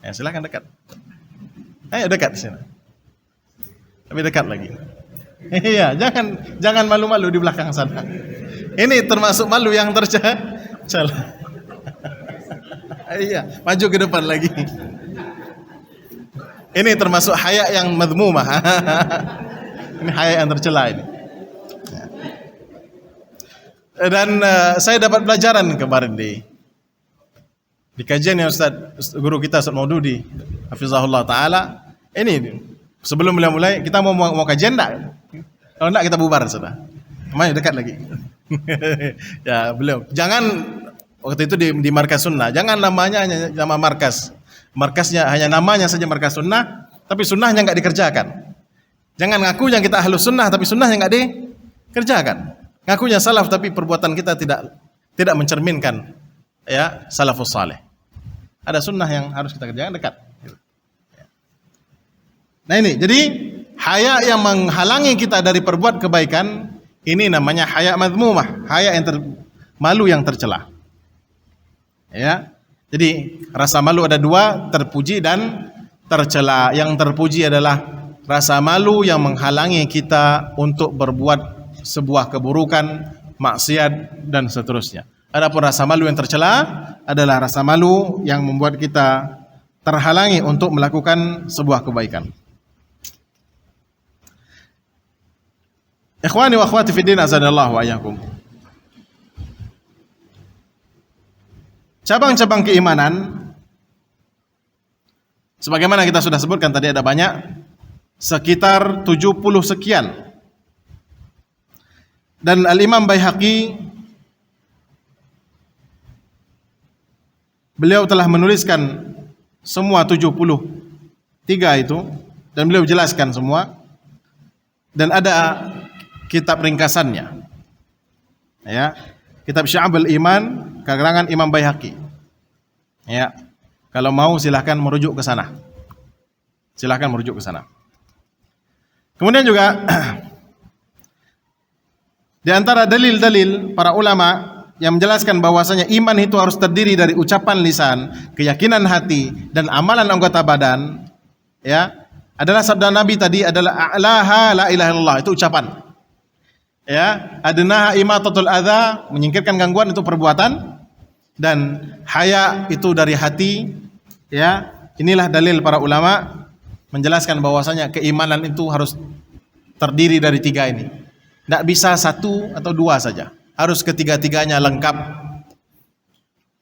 S2: Ya, silakan dekat. Ayo dekat sini. Lebih dekat lagi. Iya, jangan malu-malu di belakang sana. Ini termasuk malu yang tercela. Iya, maju ke depan lagi. Ini termasuk haya yang madhmumah. Ini haya yang tercela ini. Dan saya dapat pelajaran kemarin di kajian yang guru kita Ustaz Maududi hafizahullah taala. Ini sebelum beliau mulai, kita mau kajian enggak? Kalau enggak kita bubar sudah. Kemarin dekat lagi. Ya, beliau jangan waktu itu di markas sunnah, jangan namanya hanya nama markas. Markasnya hanya namanya saja markas sunnah, tapi sunnahnya enggak dikerjakan. Jangan ngaku yang kita ahlus sunnah tapi sunnahnya enggak dikerjakan. Ngakunya salaf tapi perbuatan kita tidak mencerminkan ya salafus saleh. Ada sunnah yang harus kita kerjakan dekat. Nah ini, jadi haya yang menghalangi kita dari perbuat kebaikan ini namanya haya madhmumah, haya yang malu yang tercela. Ya. Jadi rasa malu ada dua, terpuji dan tercela. Yang terpuji adalah rasa malu yang menghalangi kita untuk berbuat sebuah keburukan, maksiat dan seterusnya. Adapun rasa malu yang tercela adalah rasa malu yang membuat kita terhalangi untuk melakukan sebuah kebaikan. Ikhwani wa akhwati fiddin azanallahu wa iyyakum. Cabang-cabang keimanan sebagaimana kita sudah sebutkan tadi ada banyak, sekitar 70 sekian. Dan Al-Imam Baihaqi beliau telah menuliskan semua 73 itu dan beliau jelaskan semua dan ada kitab ringkasannya. Ya, kitab Syu'abul Iman karangan Imam Baihaqi. Ya. Kalau mau silahkan merujuk ke sana. Silahkan merujuk ke sana. Kemudian juga di antara dalil-dalil para ulama yang menjelaskan bahwasanya iman itu harus terdiri dari ucapan lisan, keyakinan hati dan amalan anggota badan, ya, adalah sabda Nabi tadi adalah a'laha la ilaha illallah, itu ucapan. Ya, adnaha imatatul adza, menyingkirkan gangguan itu perbuatan, dan haya itu dari hati. Ya, inilah dalil para ulama menjelaskan bahwasanya keimanan itu harus terdiri dari tiga ini. Tidak bisa satu atau dua saja, harus ketiga-tiganya lengkap.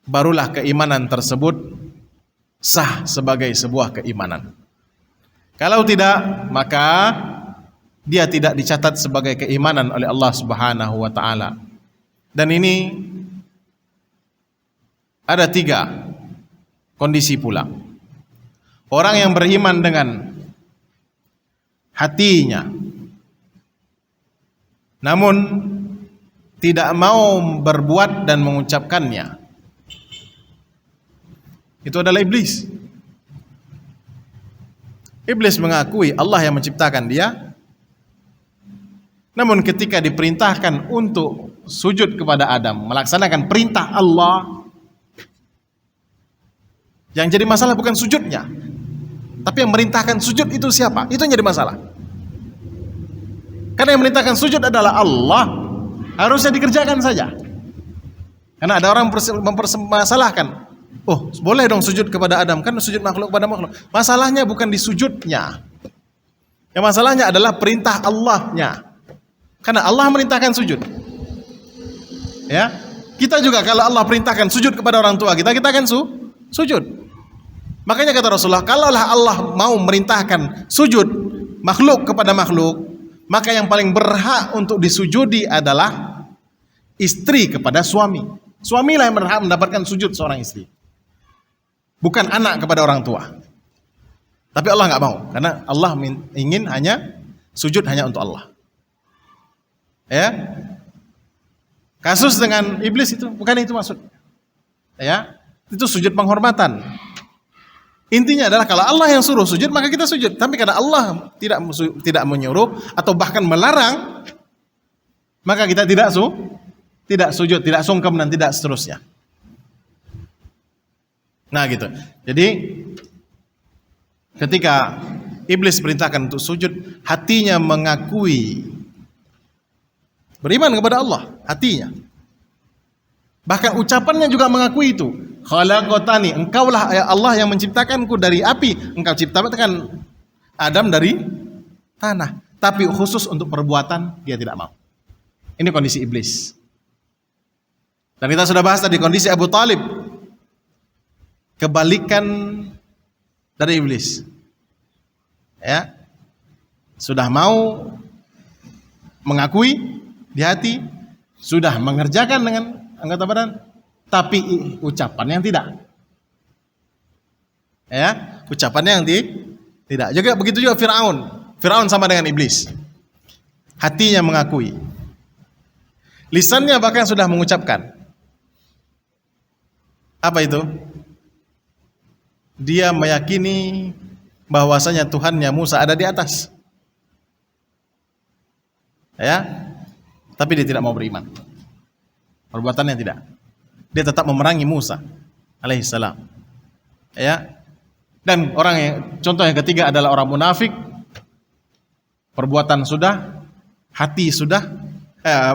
S2: Barulah keimanan tersebut sah sebagai sebuah keimanan. Kalau tidak, maka dia tidak dicatat sebagai keimanan oleh Allah Subhanahu wa taala. Dan ini ada tiga kondisi pula. Orang yang beriman dengan hatinya, namun tidak mau berbuat dan mengucapkannya, itu adalah iblis. Iblis mengakui Allah yang menciptakan dia, namun ketika diperintahkan untuk sujud kepada Adam, melaksanakan perintah Allah, yang jadi masalah bukan sujudnya, tapi yang merintahkan sujud itu siapa? Itu yang jadi masalah. Karena yang merintahkan sujud adalah Allah, harusnya dikerjakan saja. Karena ada orang mempermasalahkan, oh boleh dong sujud kepada Adam, kan sujud makhluk kepada makhluk. Masalahnya bukan di sujudnya, yang masalahnya adalah perintah Allahnya. Karena Allah merintahkan sujud. Ya, kita juga kalau Allah perintahkan sujud kepada orang tua kita, kita akan sujud. Makanya kata Rasulullah, kalaulah Allah mau merintahkan sujud makhluk kepada makhluk, maka yang paling berhak untuk disujudi adalah istri kepada suami. Suamilah yang berhak mendapatkan sujud seorang istri, bukan anak kepada orang tua. Tapi Allah nggak mau, karena Allah ingin hanya sujud hanya untuk Allah. Ya, kasus dengan iblis itu bukan itu maksud. Ya, itu sujud penghormatan. Intinya adalah kalau Allah yang suruh sujud, maka kita sujud. Tapi karena Allah tidak menyuruh atau bahkan melarang, maka kita tidak sujud, tidak sungkem dan tidak seterusnya. Nah gitu. Jadi ketika iblis perintahkan untuk sujud, hatinya mengakui beriman kepada Allah, hatinya. Bahkan ucapannya juga mengakui itu. khalaqtani, engkaulah ya Allah yang menciptakanku dari api, engkau ciptakan Adam dari tanah. Tapi khusus untuk perbuatan dia tidak mau. Ini kondisi iblis. Dan kita sudah bahas tadi kondisi Abu Talib, kebalikan dari iblis. Ya, sudah mau mengakui di hati, sudah mengerjakan dengan anggota badan, tapi ucapan yang tidak. Ya, ucapannya yang tidak. Juga begitu juga Firaun. Firaun sama dengan iblis. Hatinya mengakui. Lisannya bahkan sudah mengucapkan. Apa itu? Dia meyakini bahwasanya Tuhannya Musa ada di atas. Ya. Tapi dia tidak mau beriman. Perbuatannya tidak. Dia tetap memerangi Musa alaihissalam. Ya. Dan contoh yang ketiga adalah orang munafik. Perbuatan sudah, hati sudah,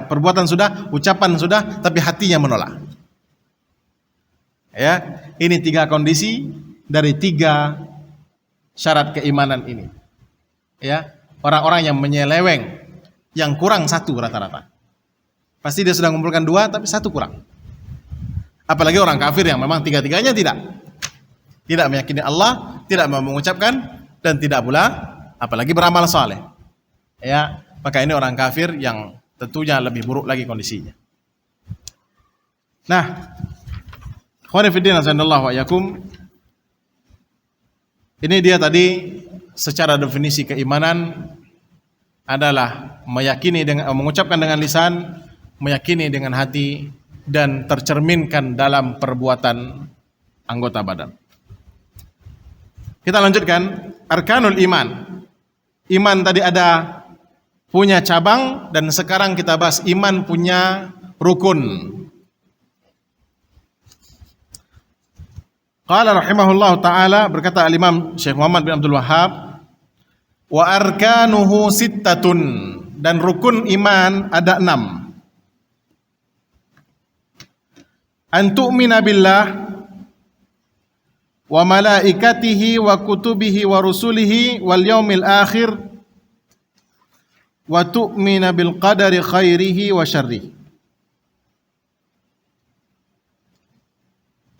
S2: perbuatan sudah, ucapan sudah, tapi hatinya menolak. Ya, ini 3 kondisi dari 3 syarat keimanan ini. Ya, orang-orang yang menyeleweng, yang kurang 1 rata-rata. Pasti dia sudah mengumpulkan 2, tapi 1 kurang. Apalagi orang kafir yang memang 3-tiganya tidak meyakini Allah, tidak mau mengucapkan, dan tidak pula apalagi beramal saleh. Ya, maka ini orang kafir yang tentunya lebih buruk lagi kondisinya. Nah, ikhwani fillah azanallahu wa iyyakum. Ini dia tadi secara definisi keimanan adalah meyakini dengan mengucapkan dengan lisan, meyakini dengan hati, dan tercerminkan dalam perbuatan anggota badan. Kita lanjutkan arkanul iman. Iman tadi ada punya cabang, dan sekarang kita bahas iman punya rukun. Qala rahimahullahu ta'ala, berkata al-Imam Syekh Muhammad bin Abdul Wahhab, wa arkanuhu sittatun, dan rukun iman ada 6. An tu'mina billah wa malaikatihi wa kutubihi wa rusulihi wal yaumil akhir wa tu'mina bil qadari khairihi wa syarrihi.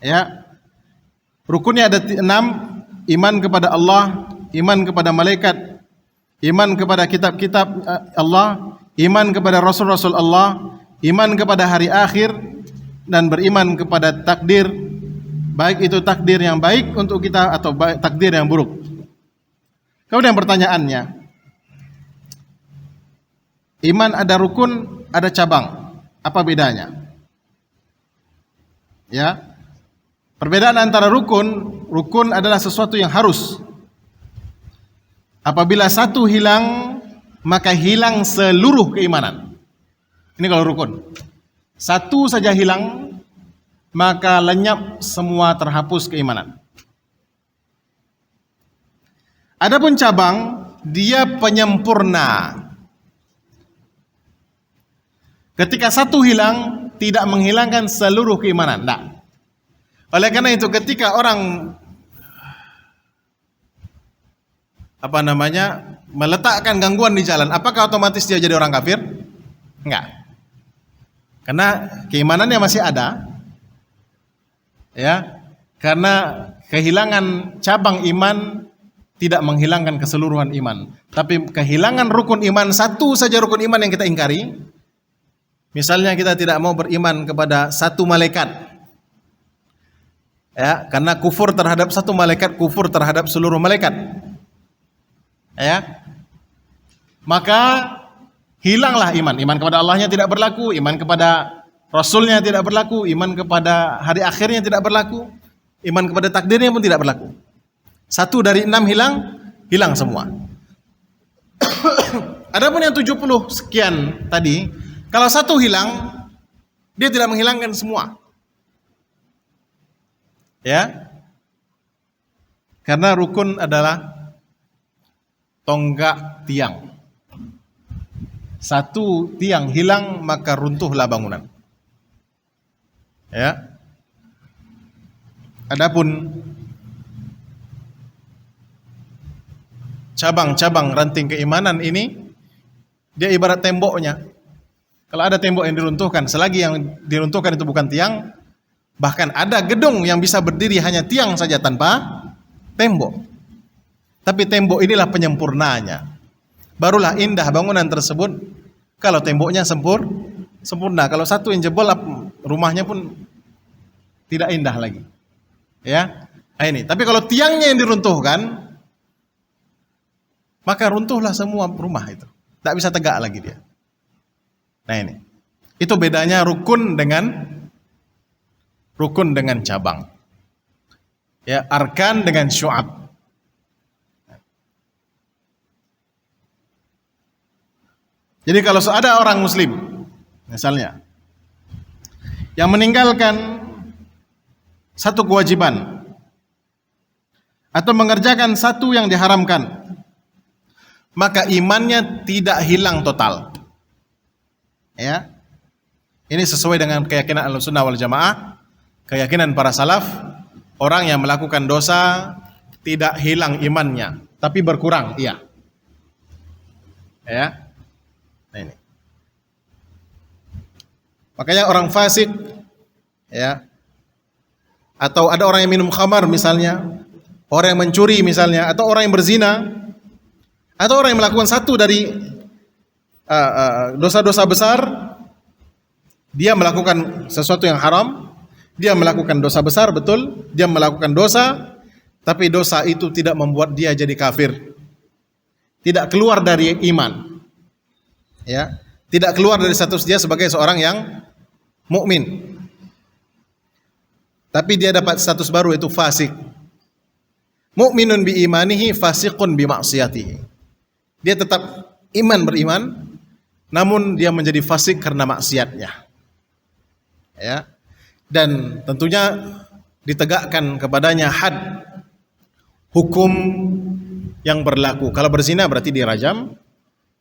S2: Ya. Rukunnya ada 6, iman kepada Allah, iman kepada malaikat, iman kepada kitab-kitab Allah, iman kepada rasul-rasul Allah, iman kepada hari akhir, dan beriman kepada takdir, baik itu takdir yang baik untuk kita atau takdir yang buruk. Kemudian pertanyaannya, iman ada rukun, ada cabang, apa bedanya? Ya. Perbedaan antara rukun adalah sesuatu yang harus. Apabila satu hilang, maka hilang seluruh keimanan. Ini kalau rukun. Satu saja hilang, maka lenyap semua, terhapus keimanan. Adapun cabang, dia penyempurna. Ketika satu hilang, tidak menghilangkan seluruh keimanan. Tidak. Oleh karena itu ketika orang meletakkan gangguan di jalan, apakah otomatis dia jadi orang kafir? Enggak. Karena keimanannya masih ada. Ya. Karena kehilangan cabang iman tidak menghilangkan keseluruhan iman. Tapi kehilangan rukun iman, satu saja rukun iman yang kita ingkari. Misalnya kita tidak mau beriman kepada satu malaikat. Ya, karena kufur terhadap satu malaikat, kufur terhadap seluruh malaikat. Ya. Maka hilanglah iman. Iman kepada Allahnya tidak berlaku, iman kepada Rasulnya tidak berlaku, iman kepada hari akhirnya tidak berlaku, iman kepada takdirnya pun tidak berlaku. 1 dari 6 hilang semua. Adapun yang 70 sekian tadi, kalau 1 hilang, dia tidak menghilangkan semua. Ya, karena rukun adalah tonggak tiang. 1 tiang hilang maka runtuhlah bangunan. Ya, Adapun cabang-cabang ranting keimanan ini, dia ibarat temboknya. Kalau ada tembok yang diruntuhkan, selagi yang diruntuhkan itu bukan tiang, bahkan ada gedung yang bisa berdiri hanya tiang saja tanpa tembok. Tapi tembok inilah penyempurnanya. Barulah indah bangunan tersebut kalau temboknya sempurna. Kalau satu yang jebol, rumahnya pun tidak indah lagi. Ya, nah ini. Tapi kalau tiangnya yang diruntuhkan, maka runtuhlah semua rumah itu. Tak bisa tegak lagi dia. Nah ini. Itu bedanya rukun dengan cabang. Ya, arkan dengan syu'ab. Jadi kalau ada orang muslim misalnya yang meninggalkan satu kewajiban atau mengerjakan satu yang diharamkan, maka imannya tidak hilang total. Ya. Ini sesuai dengan keyakinan Ahlussunnah wal Jamaah, keyakinan para salaf, orang yang melakukan dosa tidak hilang imannya, tapi berkurang, iya. Ya. Nah ini. Makanya orang fasik, ya, atau ada orang yang minum khamar misalnya, orang yang mencuri misalnya, atau orang yang berzina, atau orang yang melakukan satu dari dosa-dosa besar, dia melakukan sesuatu yang haram, dia melakukan dosa besar, betul, dia melakukan dosa, tapi dosa itu tidak membuat dia jadi kafir, tidak keluar dari iman, ya, tidak keluar dari status dia sebagai seorang yang mukmin, tapi dia dapat status baru, itu fasik. Mukminun bi imanihi, fasiqun bi maksiyatihi. Dia tetap beriman, namun dia menjadi fasik karena maksiatnya. Ya. Dan tentunya ditegakkan kepadanya had, hukum yang berlaku. Kalau berzina berarti dirajam,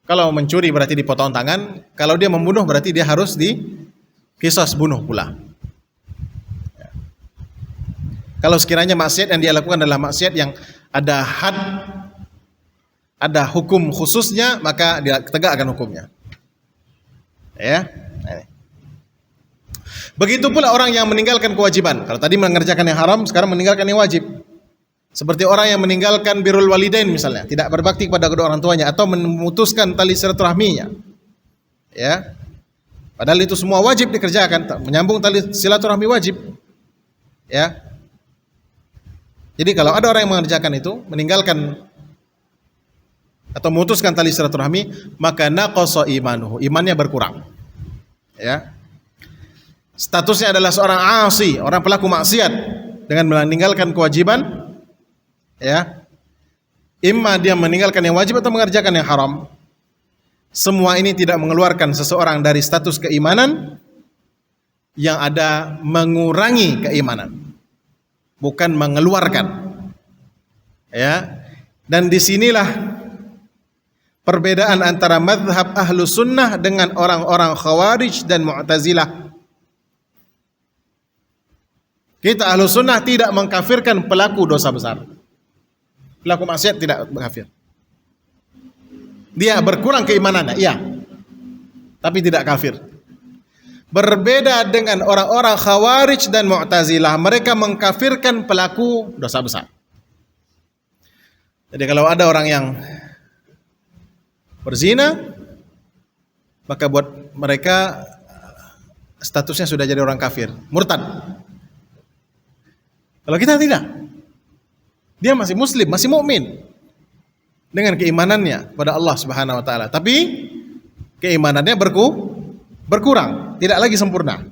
S2: kalau mencuri berarti dipotong tangan, kalau dia membunuh berarti dia harus diqisas bunuh pula. Ya. Kalau sekiranya maksiat yang dia lakukan adalah maksiat yang ada had, ada hukum khususnya, maka dia tegakkan hukumnya. Ya. Begitu pula orang yang meninggalkan kewajiban. Kalau tadi mengerjakan yang haram, sekarang meninggalkan yang wajib. Seperti orang yang meninggalkan birrul walidain misalnya, tidak berbakti kepada kedua orang tuanya atau memutuskan tali silaturahminya. Ya. Padahal itu semua wajib dikerjakan, menyambung tali silaturahmi wajib. Ya. Jadi kalau ada orang yang mengerjakan itu, meninggalkan atau memutuskan tali silaturahmi, maka naqasa imanuhu, imannya berkurang. Ya. Statusnya adalah seorang asi, orang pelaku maksiat dengan meninggalkan kewajiban. Ya. Imma dia meninggalkan yang wajib atau mengerjakan yang haram. Semua ini tidak mengeluarkan seseorang dari status keimanan, yang ada mengurangi keimanan, bukan mengeluarkan. Ya. Dan disinilah perbedaan antara mazhab ahlu sunnah dengan orang-orang khawarij dan mu'tazilah. Kita ahlu sunnah tidak mengkafirkan pelaku dosa besar, pelaku maksiat tidak kafir. Dia berkurang keimanannya, iya, tapi tidak kafir. Berbeda dengan orang-orang khawarij dan mu'tazilah, mereka mengkafirkan pelaku dosa besar. Jadi kalau ada orang yang berzina, maka buat mereka statusnya sudah jadi orang kafir, murtad. Kalau kita tidak, dia masih muslim, masih mukmin dengan keimanannya pada Allah Subhanahu wa taala, tapi keimanannya berkurang, tidak lagi sempurna.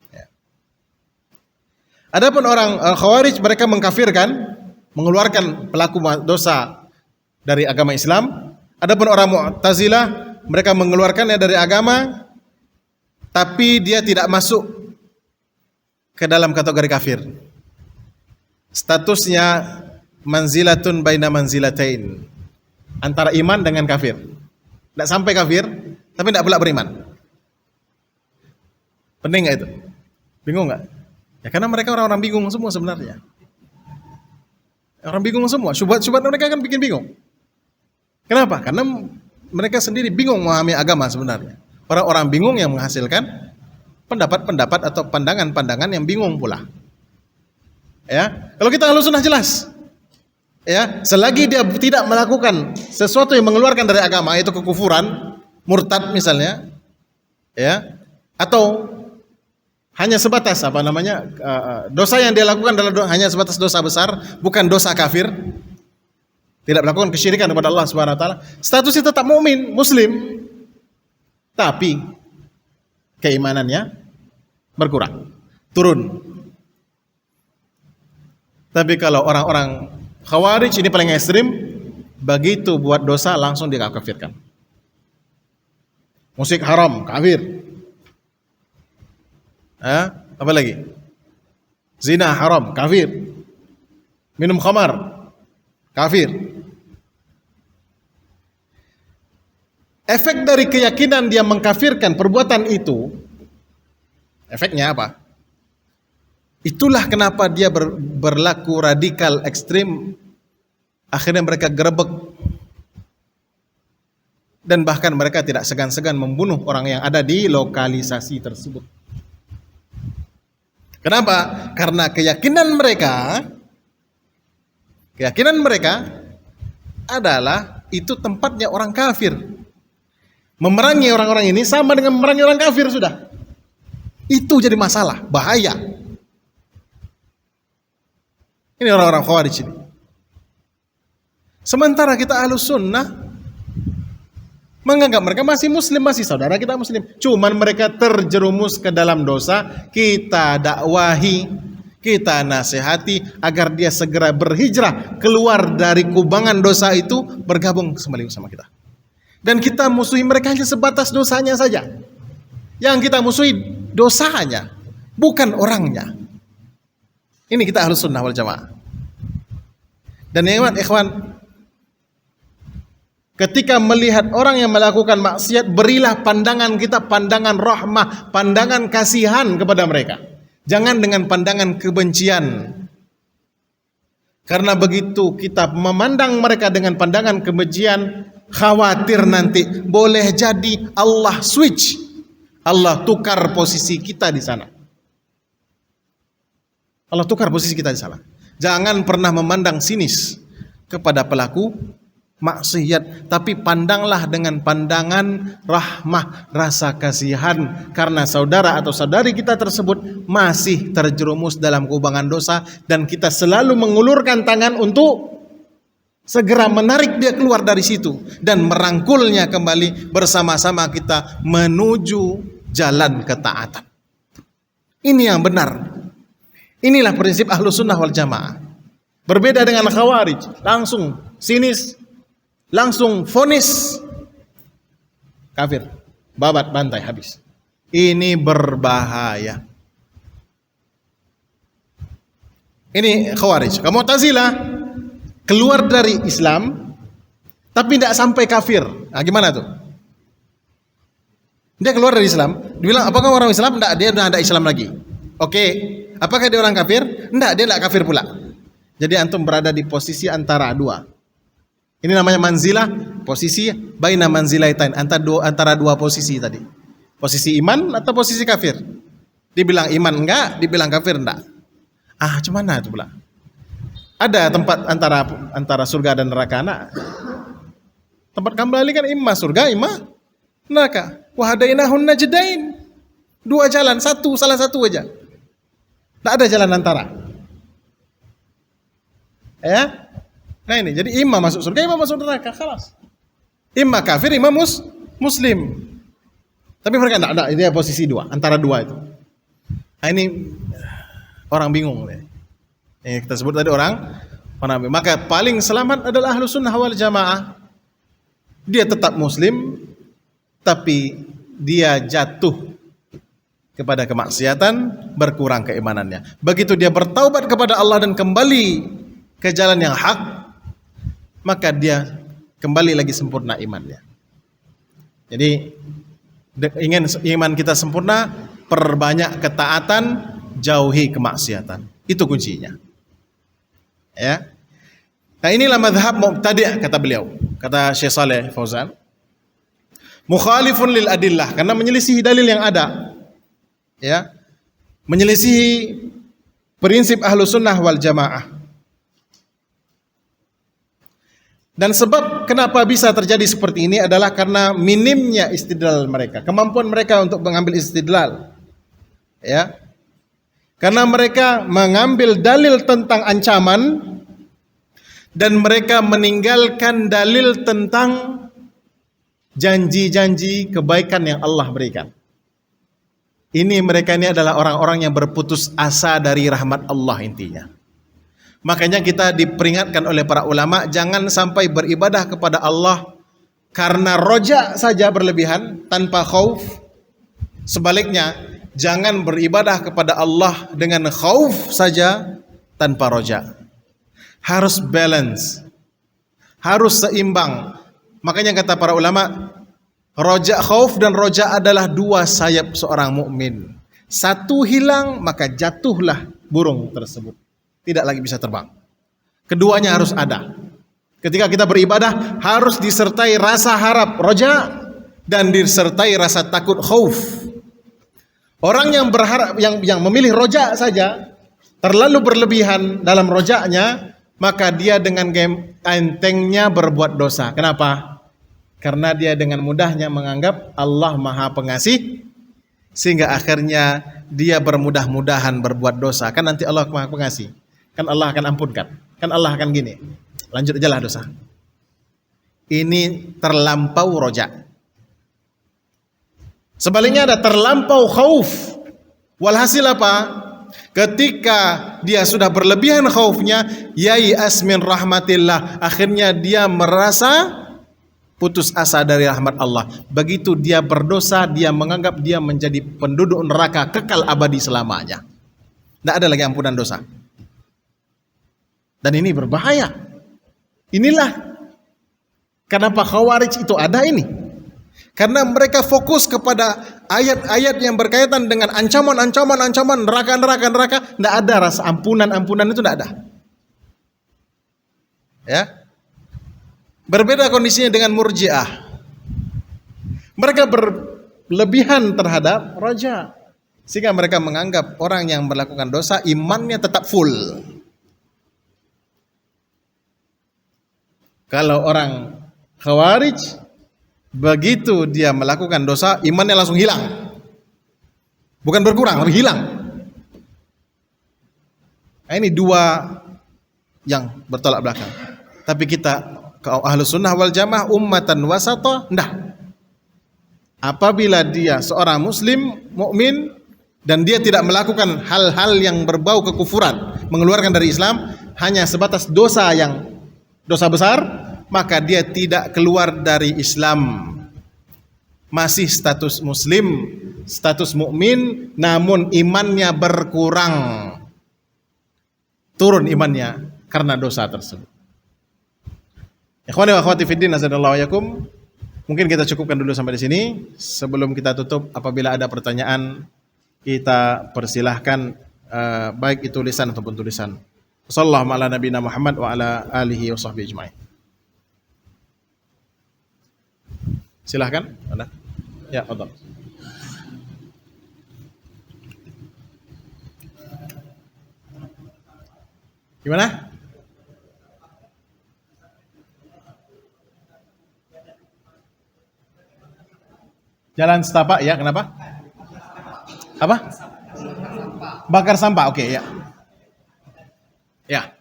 S2: Ya. Adapun orang khawarij, mereka mengkafirkan, mengeluarkan pelaku dosa dari agama Islam. Adapun orang mu'tazilah, mereka mengeluarkannya dari agama, tapi dia tidak masuk ke dalam kategori kafir. Statusnya manzilatun baina manzilatain, antara iman dengan kafir. Tidak sampai kafir, tapi tidak pula beriman. Penting nggak itu? Bingung nggak? Ya karena mereka orang-orang bingung semua sebenarnya. Orang bingung semua. Syubhat-syubhat mereka kan bikin bingung. Kenapa? Karena mereka sendiri bingung memahami agama sebenarnya. Orang-orang bingung yang menghasilkan pendapat-pendapat atau pandangan-pandangan yang bingung pula. Ya, kalau kita Ahlus Sunnah jelas. Ya, selagi dia tidak melakukan sesuatu yang mengeluarkan dari agama, yaitu kekufuran, murtad misalnya, ya, atau hanya sebatas dosa yang dia lakukan adalah hanya sebatas dosa besar, bukan dosa kafir, tidak melakukan kesyirikan kepada Allah Subhanahu wa taala, statusnya tetap mukmin, muslim, tapi keimanannya berkurang, turun. Tapi kalau orang-orang Khawarij ini paling ekstrim, begitu buat dosa langsung dikafirkan. Musik haram, kafir. Apa lagi? Zina haram, kafir. Minum khamar, kafir. Efek dari keyakinan dia mengkafirkan perbuatan itu, efeknya apa? Itulah kenapa dia berlaku radikal ekstrim. Akhirnya mereka gerebek. Dan bahkan mereka tidak segan-segan membunuh orang yang ada di lokalisasi tersebut. Kenapa? Karena keyakinan mereka adalah itu tempatnya orang kafir. Memerangi orang-orang ini sama dengan memerangi orang kafir sudah. Itu jadi masalah, bahaya. Ini orang-orang Khawarij ini. Sementara kita Ahlus Sunnah menganggap mereka masih muslim, masih saudara kita muslim. Cuman mereka terjerumus ke dalam dosa, kita dakwahi, kita nasihati agar dia segera berhijrah keluar dari kubangan dosa itu, bergabung kembali sama kita. Dan kita musuhi mereka hanya sebatas dosanya saja. Yang kita musuhi dosanya, bukan orangnya. Ini kita Ahlus Sunnah wal Jamaah. Dan ikhwan, ketika melihat orang yang melakukan maksiat, berilah pandangan kita pandangan rahmah, pandangan kasihan kepada mereka. Jangan dengan pandangan kebencian. Karena begitu kita memandang mereka dengan pandangan kebencian, khawatir nanti boleh jadi Allah switch, Allah tukar posisi kita di sana. Allah tukar posisi kita di sana. Jangan pernah memandang sinis kepada pelaku maksiat, tapi pandanglah dengan pandangan rahmah, rasa kasihan, karena saudara atau saudari kita tersebut masih terjerumus dalam kubangan dosa, dan kita selalu mengulurkan tangan untuk segera menarik dia keluar dari situ dan merangkulnya kembali bersama-sama kita menuju jalan ketaatan. Ini yang benar. Inilah prinsip Ahlus Sunnah wal Jamaah. Berbeda dengan Khawarij, langsung sinis, langsung vonis kafir, babat, bantai, habis. Ini berbahaya. Ini Khawarij. Mu'tazilah keluar dari Islam tapi tidak sampai kafir. Nah, gimana tuh? Dia keluar dari Islam, dibilang apakah orang Islam? Tidak, dia sudah ada Islam lagi. Oke, apakah dia orang kafir? Tidak, dia tidak kafir pula. Jadi antum berada di posisi antara dua. Ini namanya manzilah, posisi baina manzilaitain, antara dua posisi tadi. Posisi iman atau posisi kafir. Dibilang iman enggak, dibilang kafir enggak. Cuman itu pula. Ada tempat antara surga dan neraka, nak. Tempat kembali kan imma surga, imma neraka. Wa hadainahun najdain. Dua jalan, salah satu aja. Tidak ada jalan antara. Ya. Nah ini, jadi imma masuk surga, imma masuk neraka, khalas. Imma kafir, imma muslim. Tapi mereka tidak, dia posisi dua, antara dua itu. Nah ini orang bingung. Ini kita sebut tadi orang bingung. Maka paling selamat adalah Ahlus Sunnah wal Jamaah. Dia tetap muslim, tapi dia jatuh kepada kemaksiatan, berkurang keimanannya. Begitu dia bertaubat kepada Allah dan kembali ke jalan yang hak, maka dia kembali lagi sempurna imannya. Jadi ingin iman kita sempurna, perbanyak ketaatan, jauhi kemaksiatan. Itu kuncinya. Ya. Nah, inilah mazhab mubtadi' kata beliau, kata Syekh Saleh Fauzan. Mukhalifun lil adillah, karena menyelisihi dalil yang ada. Ya. Menyelisihi prinsip Ahlus Sunnah wal Jamaah. Dan sebab kenapa bisa terjadi seperti ini adalah karena minimnya istidlal mereka, kemampuan mereka untuk mengambil istidlal. Ya. Karena mereka mengambil dalil tentang ancaman dan mereka meninggalkan dalil tentang janji-janji kebaikan yang Allah berikan. Mereka ini adalah orang-orang yang berputus asa dari rahmat Allah intinya. Makanya kita diperingatkan oleh para ulama jangan sampai beribadah kepada Allah karena roja saja berlebihan tanpa khauf. Sebaliknya, jangan beribadah kepada Allah dengan khauf saja tanpa roja. Harus balance, harus seimbang. Makanya kata para ulama, roja khauf dan roja adalah dua sayap seorang mukmin. Satu hilang maka jatuhlah burung tersebut, tidak lagi bisa terbang. Keduanya harus ada. Ketika kita beribadah harus disertai rasa harap roja dan disertai rasa takut khauf. Orang yang berharap yang memilih roja saja terlalu berlebihan dalam rojaknya, maka dia dengan entengnya berbuat dosa. Kenapa? Karena dia dengan mudahnya menganggap Allah Maha Pengasih, sehingga akhirnya dia bermudah-mudahan berbuat dosa. Kan nanti Allah Maha Pengasih, kan Allah akan ampunkan, kan Allah akan gini, lanjut aja lah dosa. Ini terlampau roja. Sebaliknya ada terlampau khauf. Walhasil apa? Ketika dia sudah berlebihan khaufnya, yai'as min rahmatillah, akhirnya dia merasa putus asa dari rahmat Allah. Begitu dia berdosa, dia menganggap dia menjadi penduduk neraka kekal abadi selamanya. Tidak ada lagi ampunan dosa. Dan ini berbahaya. Inilah kenapa Khawarij itu ada ini. Karena mereka fokus kepada ayat-ayat yang berkaitan dengan ancaman, neraka. Tidak ada rasa ampunan itu tidak ada. Ya. Berbeda kondisinya dengan Murji'ah. Mereka berlebihan terhadap roja, sehingga mereka menganggap orang yang melakukan dosa imannya tetap full. Kalau orang Khawarij, begitu dia melakukan dosa imannya langsung hilang. Bukan berkurang, tapi hilang. Nah, ini dua yang bertolak belakang. Tapi kita Ahlus Sunnah wal Jamaah ummatan wasata, ndah. Apabila dia seorang muslim mukmin dan dia tidak melakukan hal-hal yang berbau kekufuran, mengeluarkan dari Islam, hanya sebatas dosa besar, maka dia tidak keluar dari Islam. Masih status muslim, status mukmin, namun imannya berkurang. Turun imannya karena dosa tersebut. Ikhwani wa akhwati fiddin, azanallahu wa yakum. Mungkin kita cukupkan dulu sampai di sini. Sebelum kita tutup, apabila ada pertanyaan, kita persilahkan, baik itu lisan ataupun tulisan. Sallallahu ala nabiyina Muhammad wa ala alihi wa sahbihi ajma'in. Silahkan, Anda. Ya, fadhal. Gimana? Jalan setapak, ya, kenapa? Apa? Bakar sampah, oke, ya. Ya.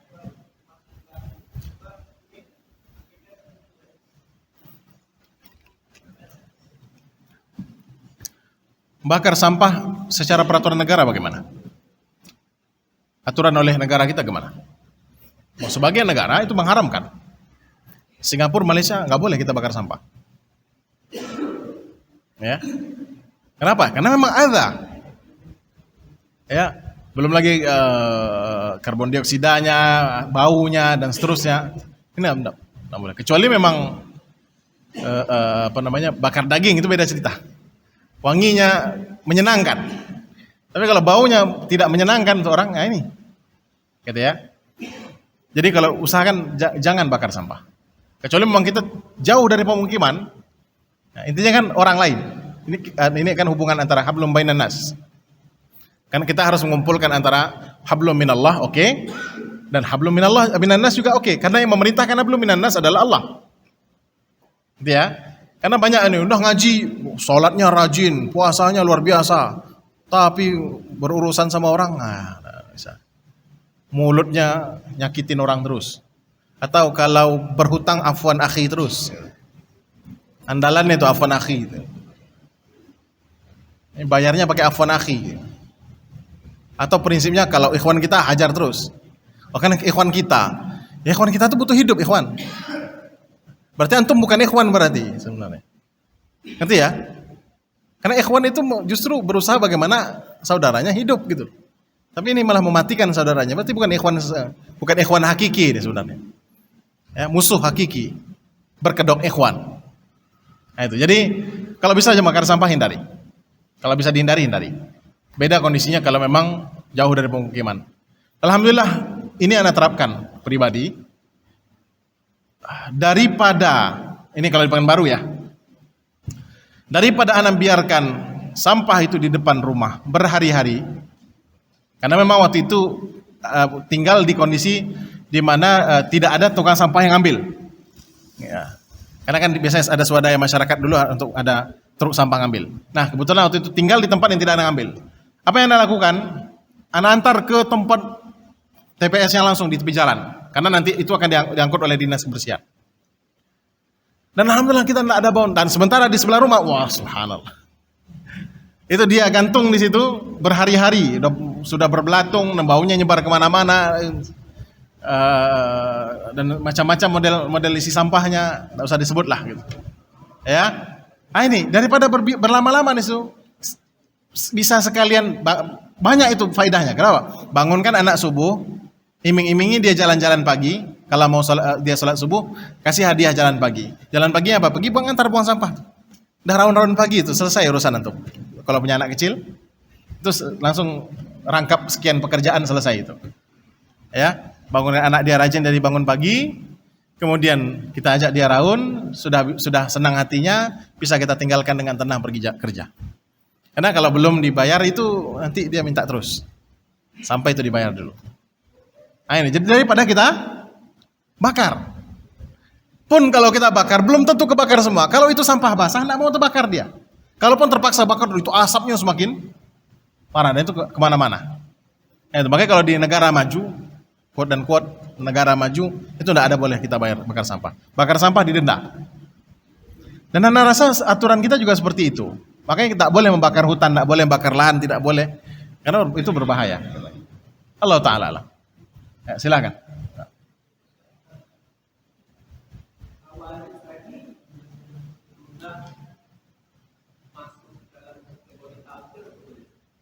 S2: Bakar sampah secara peraturan negara bagaimana? Aturan oleh negara kita gimana? Sebagian negara itu mengharamkan. Singapura, Malaysia nggak boleh kita bakar sampah. Ya. Kenapa? Karena memang ada. Ya, belum lagi karbon dioksidanya, baunya dan seterusnya. Ini enggak boleh. Kecuali memang bakar daging itu beda cerita. Wanginya menyenangkan. Tapi kalau baunya tidak menyenangkan untuk orang, nah ini, gitu ya. Jadi kalau usahakan jangan bakar sampah. Kecuali memang kita jauh dari pemukiman, nah, intinya kan orang lain. Ini kan hubungan antara hablum bainan nas. Kan kita harus mengumpulkan antara hablum minallah, oke, dan hablum minallah minan nas juga oke. Karena yang memerintahkan hablum minan nas adalah Allah. Gitu ya. Karena banyak ini udah ngaji, sholatnya rajin, puasanya luar biasa, tapi berurusan sama orang, nah, bisa. Mulutnya nyakitin orang terus. Atau kalau berhutang afwan akhi terus. Andalannya itu afwan akhi. Ini bayarnya pakai afwan akhi. Atau prinsipnya kalau ikhwan kita hajar terus. Oh kan ikhwan kita. Ya, ikhwan kita tuh butuh hidup ikhwan. Berarti antum bukan ikhwan berarti sebenarnya. Ngerti ya? Karena ikhwan itu justru berusaha bagaimana saudaranya hidup gitu. Tapi ini malah mematikan saudaranya. Berarti bukan ikhwan hakiki ini sebenarnya. Ya, musuh hakiki. Berkedok ikhwan. Nah itu. Jadi kalau bisa aja bakar sampah hindari. Kalau bisa dihindari, hindari. Beda kondisinya kalau memang jauh dari pemukiman. Alhamdulillah ini anak terapkan pribadi. Daripada ini kalau di Pekanbaru ya, daripada anak biarkan sampah itu di depan rumah berhari-hari, karena memang waktu itu tinggal di kondisi di mana tidak ada tukang sampah yang ambil, ya. Karena kan biasanya ada swadaya masyarakat dulu untuk ada truk sampah ngambil. Nah kebetulan waktu itu tinggal di tempat yang tidak ada ngambil. Apa yang anda lakukan? Anda antar ke tempat TPS yang langsung di tepi jalan. Karena nanti itu akan diangkut oleh dinas kebersihan. Dan alhamdulillah kita tidak ada bau. Dan sementara di sebelah rumah, wah subhanallah. Itu dia gantung di situ berhari-hari, sudah berbelatung, dan baunya nyebar kemana-mana, dan macam-macam model isi sampahnya, tidak usah disebut lah gitu. Ya, ini daripada berlama-lama nih bisa sekalian banyak itu faedahnya. Kenapa? Bangunkan anak subuh. Iming-imingi dia jalan-jalan pagi. Kalau mau dia sholat subuh, kasih hadiah jalan pagi. Jalan pagi apa? Pergi antar buang sampah. Dah raun-raun pagi itu selesai urusan antum. Kalau punya anak kecil, terus langsung rangkap sekian pekerjaan selesai itu. Ya, bangunin anak dia rajin dari bangun pagi. Kemudian kita ajak dia raun, sudah senang hatinya, bisa kita tinggalkan dengan tenang pergi kerja. Karena kalau belum dibayar itu nanti dia minta terus. Sampai itu dibayar dulu. Nah ini, jadi daripada kita bakar. Pun kalau kita bakar, belum tentu kebakar semua. Kalau itu sampah basah, tidak mau terbakar dia. Kalaupun terpaksa bakar, itu asapnya semakin parah. Dan itu kemana-mana. Nah, itu, makanya kalau di negara maju, quote dan quote, negara maju, itu tidak ada boleh kita bayar bakar sampah. Bakar sampah didenda. Dan anda rasa aturan kita juga seperti itu. Makanya kita tak boleh membakar hutan, tidak boleh membakar lahan, tidak boleh. Karena itu berbahaya. Allah Ta'ala lah. Ya, silakan.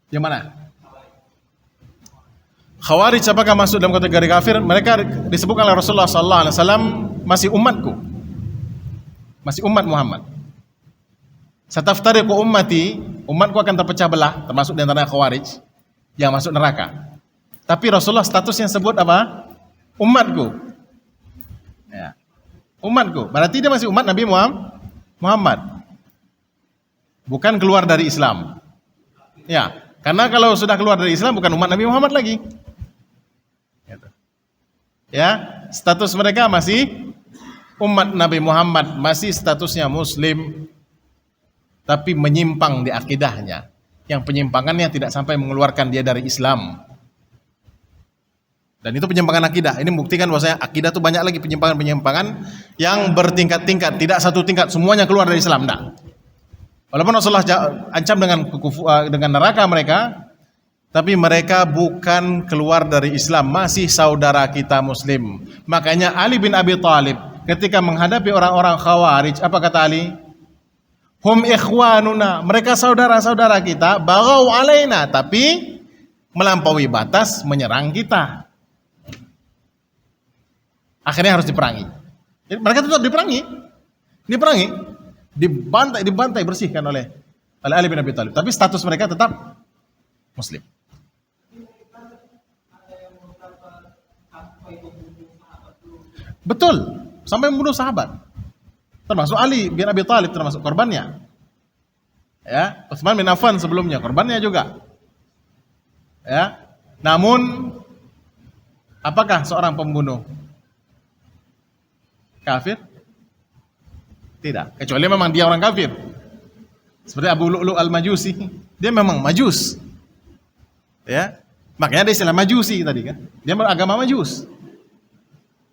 S2: Yang mana? Khawarij apakah masuk dalam kategori kafir? Mereka disebutkan oleh Rasulullah SAW masih umatku, masih umat Muhammad. Sataftariqu ummati, umatku akan terpecah belah, termasuk di antara Khawarij yang masuk neraka. Tapi Rasulullah statusnya sebut apa? Umatku. Ya. Umatku. Berarti dia masih umat Nabi Muhammad. Bukan keluar dari Islam. Ya, karena kalau sudah keluar dari Islam bukan umat Nabi Muhammad lagi. Ya, status mereka masih umat Nabi Muhammad, masih statusnya muslim, tapi menyimpang di akidahnya. Yang penyimpangannya tidak sampai mengeluarkan dia dari Islam. Dan itu penyimpangan akidah. Ini membuktikan bahwasanya akidah itu banyak lagi penyimpangan-penyimpangan yang bertingkat-tingkat, tidak satu tingkat semuanya keluar dari Islam. Nah, walaupun Rasulullah ancam dengan neraka mereka, tapi mereka bukan keluar dari Islam, masih saudara kita muslim. Makanya Ali bin Abi Thalib ketika menghadapi orang-orang Khawarij, apa kata Ali? Hum ikhwanuna, mereka saudara-saudara kita, baghaw alaina, tapi melampaui batas menyerang kita. Akhirnya harus diperangi. Jadi mereka tetap diperangi, dibantai bersihkan oleh Ali bin Abi Thalib. Tapi status mereka tetap Muslim. Betul, sampai membunuh sahabat. Termasuk Ali bin Abi Thalib termasuk korbannya. Ya, Utsman bin Affan sebelumnya korbannya juga. Ya. Namun apakah seorang pembunuh kafir? Tidak, kecuali memang dia orang kafir. Seperti Abu Lu'lu' al-Majusi, dia memang Majus. Ya. Makanya ada istilah Majusi tadi kan. Dia beragama Majus.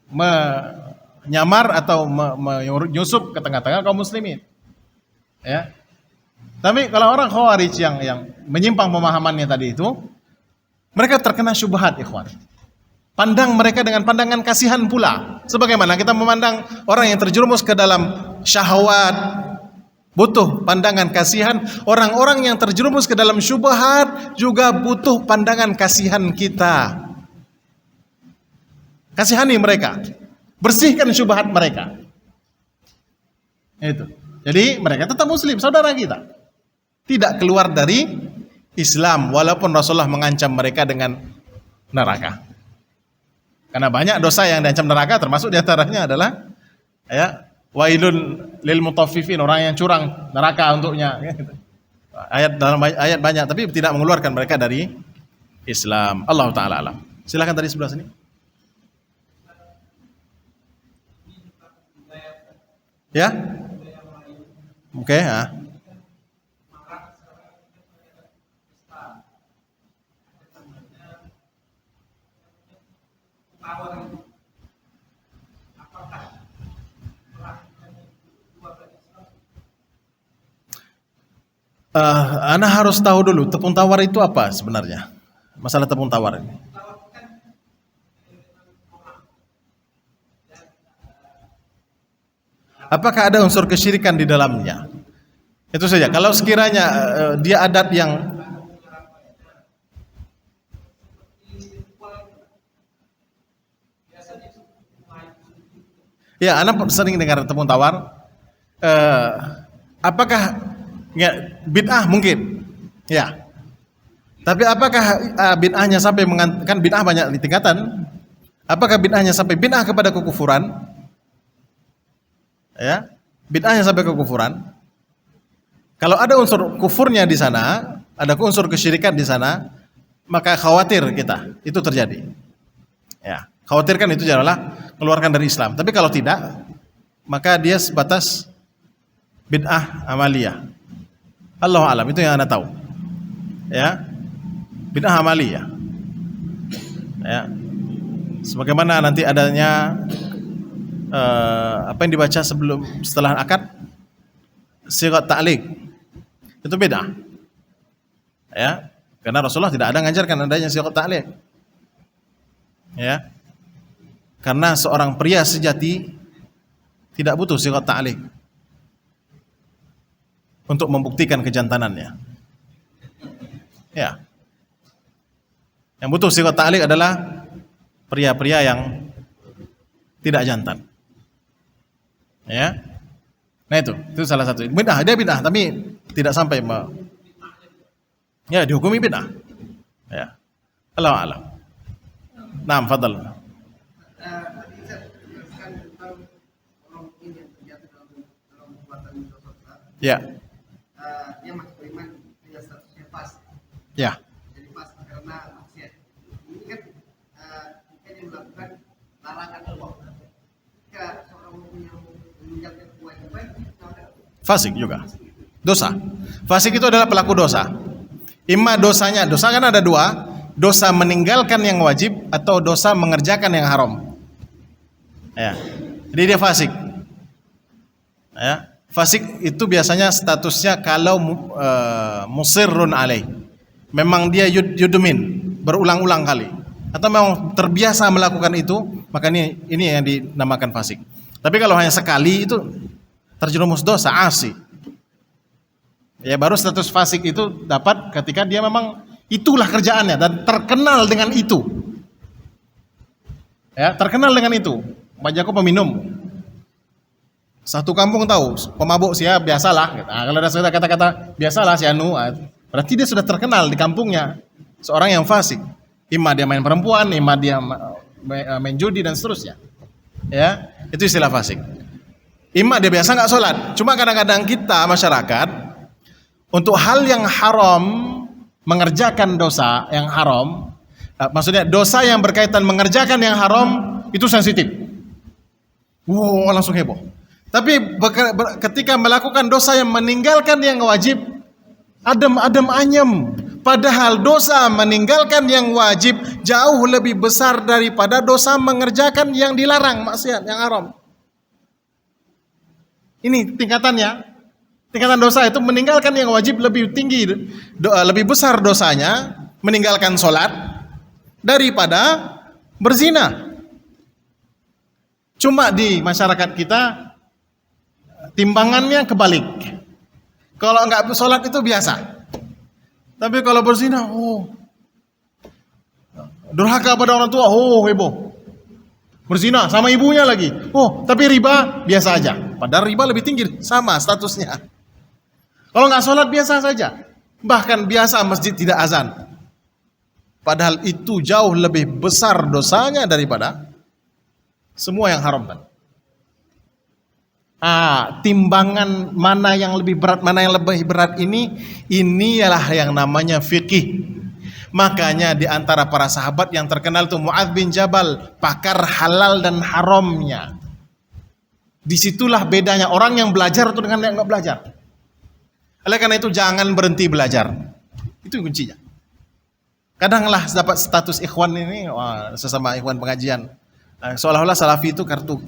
S2: Menyamar atau menyusup ke tengah-tengah kaum muslimin. Ya. Tapi kalau orang Khawarij yang menyimpang pemahamannya tadi itu, mereka terkena syubhat, ikhwan. Pandang mereka dengan pandangan kasihan pula. Sebagaimana kita memandang orang yang terjerumus ke dalam syahwat, butuh pandangan kasihan. Orang-orang yang terjerumus ke dalam syubhat juga butuh pandangan kasihan kita. Kasihani mereka, bersihkan syubhat mereka. Itu. Jadi mereka tetap muslim, saudara kita. Tidak keluar dari Islam walaupun Rasulullah mengancam mereka dengan neraka. Karena banyak dosa yang diancam neraka, termasuk diantaranya adalah ya, wailun lil mutaffifin, orang yang curang, neraka untuknya. Ayat dalam ayat banyak, tapi tidak mengeluarkan mereka dari Islam. Allah Ta'ala alam. Silakan tadi sebelah sini. Ya, oke, ya. Ana harus tahu dulu tepung tawar itu apa sebenarnya. Masalah tepung tawar ini. Apakah ada unsur kesyirikan di dalamnya? Itu saja. Kalau sekiranya dia adat yang ya, Anda sering dengar tepung tawar. Apakah ya, bid'ah mungkin? Ya. Tapi apakah bid'ahnya sampai kan bid'ah banyak tingkatan? Apakah bid'ahnya sampai bid'ah kepada kekufuran? Ya, bid'ahnya sampai kekufuran. Kalau ada unsur kufurnya di sana, ada unsur kesyirikan di sana, maka khawatir kita itu terjadi. Ya, khawatirkan itu adalah keluarkan dari Islam. Tapi kalau tidak, maka dia sebatas bid'ah amaliyah. Allahu a'lam, itu yang Anda tahu. Ya, bid'ah amaliyah. Ya, sebagaimana nanti adanya apa yang dibaca setelah akad, sigat ta'liq, itu beda. Ya, karena Rasulullah tidak ada mengajarkan adanya sigat ta'liq. Ya, karena seorang pria sejati tidak butuh sigat ta'liq untuk membuktikan kejantanannya. Ya, yang butuh sigat ta'liq adalah pria-pria yang tidak jantan. Ya, nah itu salah satu bid'ah. Dia bid'ah tapi tidak sampai ya dihukumi bid'ah. Ya, Allahu a'lam. Naam, fadal.
S3: Tadi saya jelaskan tentang orang mukmin yang terjatuh dalam perbuatan dosa.
S2: Ya.
S3: Dia masih beriman, dia statusnya pas.
S2: Ya.
S3: Jadi pas karena maksiat. Ini kan jika dia melakukan larangan Allah. Jika seorang mukmin yang meninggalkan kewajiban,
S2: Fasik juga. Dosa. Fasik itu adalah pelaku dosa. Imma dosanya, dosa kan ada dua, dosa meninggalkan yang wajib atau dosa mengerjakan yang haram. Ya. Jadi dia fasik. Ya. Fasik itu biasanya statusnya kalau musirrun alaih. Memang dia yudumin, berulang-ulang kali. Atau memang terbiasa melakukan itu, maka ini yang dinamakan fasik. Tapi kalau hanya sekali itu terjerumus dosa, asi. Ya, baru status fasik itu dapat ketika dia memang itulah kerjaannya dan terkenal dengan itu. Ya, terkenal dengan itu. Pak Jako peminum. Satu kampung tahu, pemabuk siap biasalah. Nah, kalau ada kata-kata biasalah si Anu, Berarti dia sudah terkenal di kampungnya seorang yang fasik. Imma dia main perempuan, imma dia main judi dan seterusnya. Ya, itu istilah fasik. Imma dia biasa nggak sholat. Cuma kadang-kadang kita masyarakat untuk hal yang haram, mengerjakan dosa yang haram, maksudnya dosa yang berkaitan mengerjakan yang haram itu sensitif. Wow, langsung heboh. Tapi ketika melakukan dosa yang meninggalkan yang wajib, adem-adem anyem. Padahal dosa meninggalkan yang wajib jauh lebih besar daripada dosa mengerjakan yang dilarang, maksiat, yang haram. Ini tingkatannya. Tingkatan dosa itu meninggalkan yang wajib lebih tinggi, lebih besar dosanya meninggalkan sholat daripada berzina. Cuma di masyarakat kita timbangannya kebalik. Kalau enggak sholat itu biasa. Tapi kalau berzina, durhaka pada orang tua, heboh. Berzina sama ibunya lagi. Tapi riba biasa aja. Padahal riba lebih tinggi, sama statusnya. Kalau nggak sholat biasa saja. Bahkan biasa masjid tidak azan. Padahal itu jauh lebih besar dosanya daripada semua yang haram tadi. Timbangan mana yang lebih berat, mana yang lebih berat inilah yang namanya fikih. Makanya di antara para sahabat yang terkenal itu Mu'adz bin Jabal, pakar halal dan haramnya. Disitulah bedanya orang yang belajar itu dengan yang nggak belajar. Oleh karena itu jangan berhenti belajar. Itu kuncinya. Kadanglah dapat status ikhwan ini, sesama ikhwan pengajian, seolah-olah salafi itu kartu,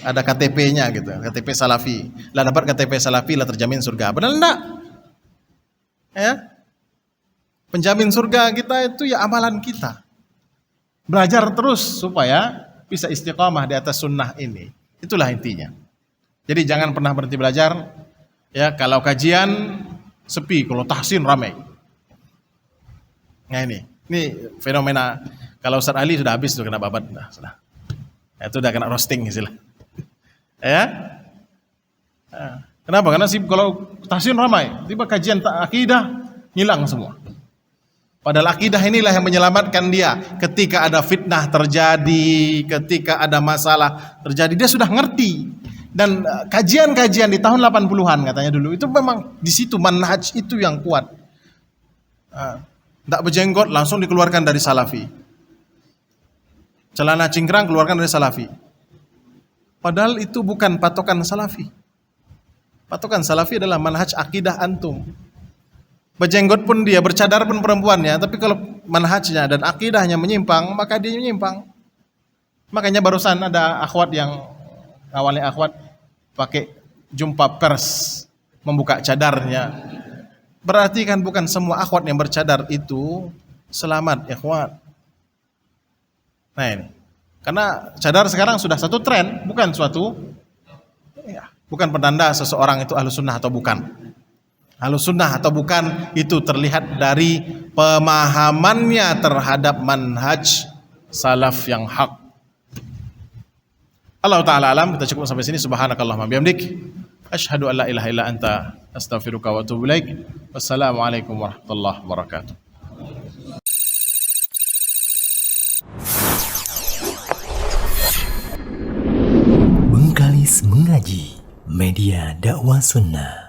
S2: ada KTP-nya gitu, KTP salafi. Lah dapat KTP salafi lah terjamin surga. Padahal enggak. Ya. Penjamin surga kita itu ya amalan kita. Belajar terus supaya bisa istiqamah di atas sunnah ini. Itulah intinya. Jadi jangan pernah berhenti belajar. Ya, kalau kajian sepi, kalau tahsin ramai. Nah ini fenomena. Kalau Ustaz Ali sudah habis tuh kena babat, sudah. Itu udah kena roasting istilah. Ya. Kenapa? Karena kalau tahsin ramai, tiba kajian akidah hilang semua. Padahal akidah inilah yang menyelamatkan dia ketika ada fitnah terjadi, ketika ada masalah terjadi, dia sudah ngerti. Dan kajian-kajian di tahun 80-an katanya dulu, itu memang di situ manhaj itu yang kuat. Tidak berjenggot langsung dikeluarkan dari salafi. Celana cingkrang keluarkan dari salafi. Padahal itu bukan patokan salafi. Patokan salafi adalah manhaj akidah antum. Berjenggot pun dia, bercadar pun perempuannya, tapi kalau manhajnya dan akidahnya menyimpang, maka dia menyimpang. Makanya barusan ada akhwat yang awalnya akhwat pakai jumpa pers membuka cadarnya. Berarti kan bukan semua akhwat yang bercadar itu selamat, ikhwat. Nah ini. Karena cadar sekarang sudah satu tren, bukan bukan penanda seseorang itu ahlus sunnah atau bukan. Ahlus sunnah atau bukan itu terlihat dari pemahamannya terhadap manhaj salaf yang hak. Allah Ta'ala alam, kita cukup sampai sini. Subhanakallahumma bihamdik, asyhadu an la ilaha illa anta, astaghfiruka wa atubu ilaik. Wassalamualaikum warahmatullahi wabarakatuh.
S1: Bengkalis Mengaji, media dakwah sunnah.